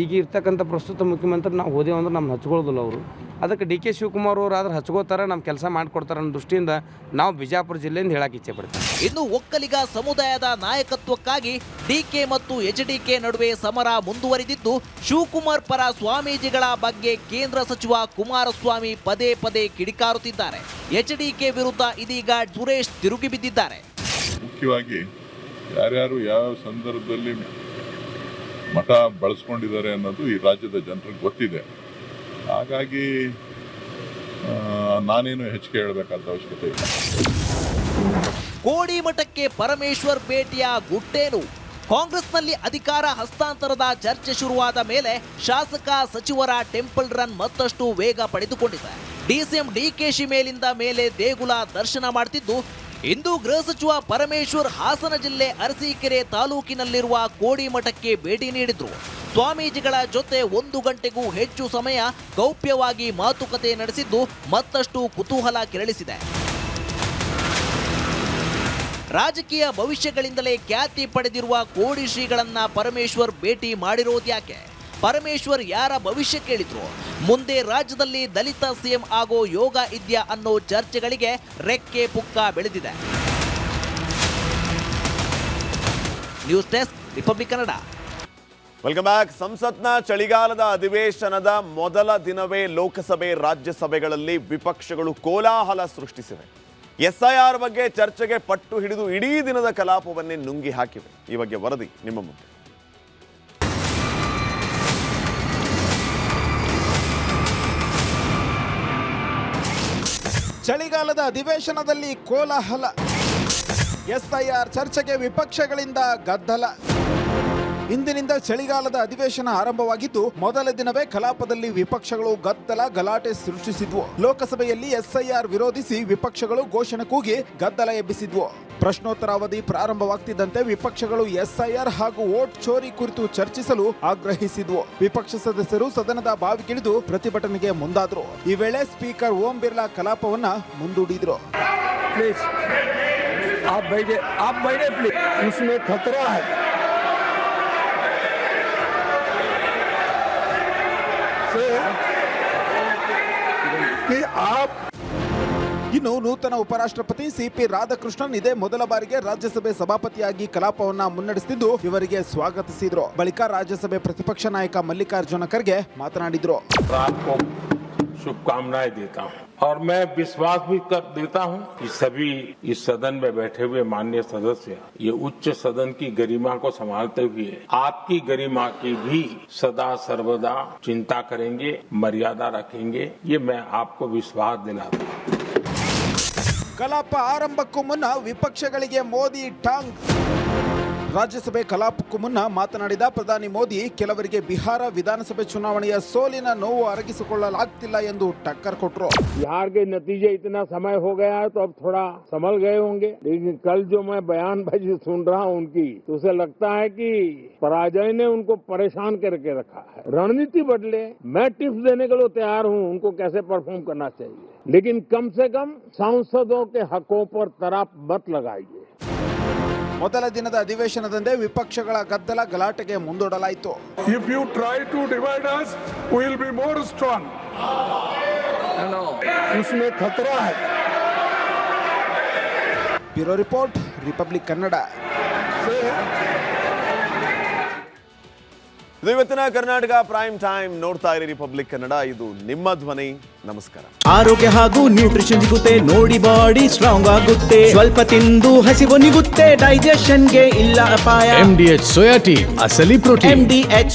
ಈಗ ಇರ್ತಕ್ಕಂಥ ಪ್ರಸ್ತುತ ಮುಖ್ಯಮಂತ್ರಿ ನಾವು ಹೋದೇವು ಅಂದ್ರೆ ನಮ್ಗೆ ಹಚ್ಕೊಳ್ಳೋದಿಲ್ಲ ಅವರು. ಅದಕ್ಕೆ ಡಿ ಕೆ ಶಿವಕುಮಾರ್ ಅವರು ಆದ್ರೆ ಹಚ್ಕೋತಾರೆ, ನಮ್ಮ ಕೆಲಸ ಮಾಡಿಕೊಡ್ತಾರೆ ಅನ್ನೋ ದೃಷ್ಟಿಯಿಂದ ನಾವು ಬಿಜಾಪುರ ಜಿಲ್ಲೆಯಿಂದ ಹೇಳಕ್ಕೆ ಇಚ್ಛೆ ಪಡ್ತೀವಿ. ಇನ್ನು ಒಕ್ಕಲಿಗ ಸಮುದಾಯದ ನಾಯಕತ್ವಕ್ಕಾಗಿ ಡಿಕೆ ಮತ್ತು ಎಚ್ಡಿಕೆ ನಡುವೆ ಸಮರ ಮುಂದುವರಿದಿದ್ದು, ಶಿವಕುಮಾರ್ ಪರ ಸ್ವಾಮೀಜಿಗಳ ಬಗ್ಗೆ ಕೇಂದ್ರ ಸಚಿವ ಕುಮಾರಸ್ವಾಮಿ ಪದೇ ಪದೇ ಕಿಡಿಕಾರುತ್ತಿದ್ದಾರೆ. ಎಚ್ಡಿಕೆ ವಿರುದ್ಧ ಇದೀಗ ಸುರೇಶ್ ತಿರುಗಿ ಬಿದ್ದಿದ್ದಾರೆ. ಮುಖ್ಯವಾಗಿ ಯಾರ್ಯಾರು ಯಾವ ಸಂದರ್ಭದಲ್ಲಿ ಮಠ ಬಳಸ್ಕೊಂಡಿದ್ದಾರೆ ಅನ್ನೋದು ಈ ರಾಜ್ಯದ ಜನರಿಗೆ ಗೊತ್ತಿದೆ. ಹಾಗಾಗಿ ನಾನೇನು ಹೆಚ್ಚಿಗೆ ಹೇಳಬೇಕಾದ ಅವಶ್ಯಕತೆ ಇಲ್ಲ. ಕೋಡಿ ಮಠಕ್ಕೆ ಪರಮೇಶ್ವರ್ ಭೇಟಿಯ ಗುಟ್ಟೇನು? ಕಾಂಗ್ರೆಸ್ನಲ್ಲಿ ಅಧಿಕಾರ ಹಸ್ತಾಂತರದ ಚರ್ಚೆ ಶುರುವಾದ ಮೇಲೆ ಶಾಸಕ ಸಚಿವರ ಟೆಂಪಲ್ ರನ್ ಮತ್ತಷ್ಟು ವೇಗ ಪಡೆದುಕೊಂಡಿದೆ. ಡಿಸಿಎಂ ಡಿಕೆಶಿ ಮೇಲಿಂದ ಮೇಲೆ ದೇಗುಲ ದರ್ಶನ ಮಾಡ್ತಿದ್ದು, ಇಂದು ಗೃಹ ಸಚಿವ ಪರಮೇಶ್ವರ್ ಹಾಸನ ಜಿಲ್ಲೆ ಅರಸೀಕೆರೆ ತಾಲೂಕಿನಲ್ಲಿರುವ ಕೋಡಿ ಮಠಕ್ಕೆ ಭೇಟಿ ನೀಡಿದ್ರು. ಸ್ವಾಮೀಜಿಗಳ ಜೊತೆ 1 ಗಂಟೆಗೂ ಹೆಚ್ಚು ಸಮಯ ಗೌಪ್ಯವಾಗಿ ಮಾತುಕತೆ ನಡೆಸಿದ್ದು ಮತ್ತಷ್ಟು ಕುತೂಹಲ ಕೆರಳಿಸಿದೆ. ರಾಜಕೀಯ ಭವಿಷ್ಯಗಳಿಂದಲೇ ಖ್ಯಾತಿ ಪಡೆದಿರುವ ಕೋಡಿ ಶ್ರೀಗಳನ್ನ ಪರಮೇಶ್ವರ್ ಭೇಟಿ ಮಾಡಿರೋದ್ಯಾಕೆ? ಪರಮೇಶ್ವರ್ ಯಾರ ಭವಿಷ್ಯ ಕೇಳಿದ್ರು? ಮುಂದೆ ರಾಜ್ಯದಲ್ಲಿ ದಲಿತ ಸಿಎಂ ಆಗೋ ಯೋಗ ಇದೆಯಾ ಅನ್ನೋ ಚರ್ಚೆಗಳಿಗೆ ರೆಕ್ಕೆ ಪುಕ್ಕ ಬೆಳೆದಿದೆ. News desk, republic Kannada. Welcome back. ಸಂಸತ್ನ ಚಳಿಗಾಲದ ಅಧಿವೇಶನದ ಮೊದಲ ದಿನವೇ ಲೋಕಸಭೆ ರಾಜ್ಯಸಭೆಗಳಲ್ಲಿ ವಿಪಕ್ಷಗಳು ಕೋಲಾಹಲ ಸೃಷ್ಟಿಸಿವೆ. ಎಸ್ಐಆರ್ ಬಗ್ಗೆ ಚರ್ಚೆಗೆ ಪಟ್ಟು ಹಿಡಿದು ಇಡೀ ದಿನದ ಕಲಾಪವನ್ನೇ ನುಂಗಿ ಹಾಕಿವೆ. ಈ ಬಗ್ಗೆ ವರದಿ ನಿಮ್ಮ ಮುಂದೆ. ಚಳಿಗಾಲದ ಅಧಿವೇಶನದಲ್ಲಿ ಕೋಲಾಹಲ. ಎಸ್ಐಆರ್ ಚರ್ಚೆಗೆ ವಿಪಕ್ಷಗಳಿಂದ ಗದ್ದಲ. ಇಂದಿನಿಂದ ಚಳಿಗಾಲದ ಅಧಿವೇಶನ ಆರಂಭವಾಗಿದ್ದು ಮೊದಲ ದಿನವೇ ಕಲಾಪದಲ್ಲಿ ವಿಪಕ್ಷಗಳು ಗದ್ದಲ ಗಲಾಟೆ ಸೃಷ್ಟಿಸಿದ್ವು. ಲೋಕಸಭೆಯಲ್ಲಿ ಎಸ್ಐಆರ್ ವಿರೋಧಿಸಿ ವಿಪಕ್ಷಗಳು ಘೋಷಣೆ ಕೂಗಿ ಗದ್ದಲ ಎಬ್ಬಿಸಿದ್ವು. ಪ್ರಶ್ನೋತ್ತರ ಅವಧಿ ಪ್ರಾರಂಭವಾಗ್ತಿದ್ದಂತೆ ವಿಪಕ್ಷಗಳು ಎಸ್ಐಆರ್ ಹಾಗೂ ವೋಟ್ ಚೋರಿ ಕುರಿತು ಚರ್ಚಿಸಲು ಆಗ್ರಹಿಸಿದ್ವು. ವಿಪಕ್ಷ ಸದಸ್ಯರು ಸದನದ ಬಾವಿಗಿಳಿದು ಪ್ರತಿಭಟನೆಗೆ ಮುಂದಾದ್ರು. ಈ ವೇಳೆ ಸ್ಪೀಕರ್ ಓಂ ಬಿರ್ಲಾ ಕಲಾಪವನ್ನ ಮುಂದೂಡಿದ್ರು. ಇನ್ನು ನೂತನ ಉಪರಾಷ್ಟ್ರಪತಿ ಸಿಪಿ ರಾಧಾಕೃಷ್ಣನ್ ಇದೇ ಮೊದಲ ಬಾರಿಗೆ ರಾಜ್ಯಸಭೆ ಸಭಾಪತಿಯಾಗಿ ಕಲಾಪವನ್ನ ಮುನ್ನಡೆಸುತ್ತಿದ್ದು ಇವರಿಗೆ ಸ್ವಾಗತಿಸಿದ್ರು. ಬಳಿಕ ರಾಜ್ಯಸಭೆ ಪ್ರತಿಪಕ್ಷ ನಾಯಕ ಮಲ್ಲಿಕಾರ್ಜುನ ಖರ್ಗೆ ಮಾತನಾಡಿದ್ರು. शुभकामनाएं देता हूं और मैं विश्वास भी कर देता हूं कि सभी इस सदन में बैठे हुए माननीय सदस्य ये उच्च सदन की गरिमा को संभालते हुए आपकी गरिमा की भी सदा सर्वदा चिंता करेंगे, मर्यादा रखेंगे, ये मैं आपको विश्वास दिलाता हूं. ಕಲಾಪ ಆರಂಭಕ್ಕೂ ಮುನ್ನ ವಿಪಕ್ಷಗಳಿಗೆ ಮೋದಿ ಟಾಂಗ್. ರಾಜ್ಯಸಭೆ ಕಲಾಪಕ್ಕೂ ಮುನ್ನ ಮಾತನಾಡಿದ ಪ್ರಧಾನಿ ಮೋದಿ ಕೆಲವರಿಗೆ ಬಿಹಾರ ವಿಧಾನಸಭೆ ಚುನಾವಣೆಯ ಸೋಲಿನ ನೋವು ಅರಗಿಸಿಕೊಳ್ಳಲಾಗ್ತಿಲ್ಲ ಎಂದು ಟಕ್ಕರ್ ಕೊಟ್ಟರು. बिहार के नतीजे इतना समय हो गया है तो अब थोड़ा संभल गए होंगे, लेकिन कल जो मैं बयानबाजी सुन रहा हूं उनकी, तो उसे लगता है कि पराजय ने उनको परेशान करके रखा है. रणनीति बदले, मैं टिप्स देने के लिए तैयार हूं उनको कैसे परफॉर्म करना चाहिए, लेकिन कम से कम सांसदों के हकों पर तराप मत लगाइए. ಮೊದಲ ದಿನದ ಅಧಿವೇಶನದಂದೇ ವಿಪಕ್ಷಗಳ ಗದ್ದಲ ಗಲಾಟೆಗೆ ಮುಂದೂಡಲಾಯಿತು. If you try to divide us, we will be more strong. No, इसमें खतरा है. Bureau report, republic Kannada. ಇದು ಇವತ್ತಿನ ಕರ್ನಾಟಕ ಪ್ರೈಮ್ ಟೈಮ್. ನೋಡ್ತಾ ಇರಿ ರಿಪಬ್ಲಿಕ್ ಕನ್ನಡ, ಇದು ನಿಮ್ಮ ಧ್ವನಿ. ನಮಸ್ಕಾರ. ಆರೋಗ್ಯ ಹಾಗೂ ನ್ಯೂಟ್ರಿಷನ್ ಸಿಗುತ್ತೆ, ನೋಡಿ ಬಾಡಿ ಸ್ಟ್ರಾಂಗ್ ಆಗುತ್ತೆ, ಸ್ವಲ್ಪ ತಿಂದು ಹಸಿವು ನಿಗುತ್ತೆ, ಡೈಜೆಷನ್ಗೆ ಇಲ್ಲ ಅಪಾಯ. MDH ಸೋಯಾಟಿ ಅಸಲಿ ಪ್ರೋಟೀನ್. MDH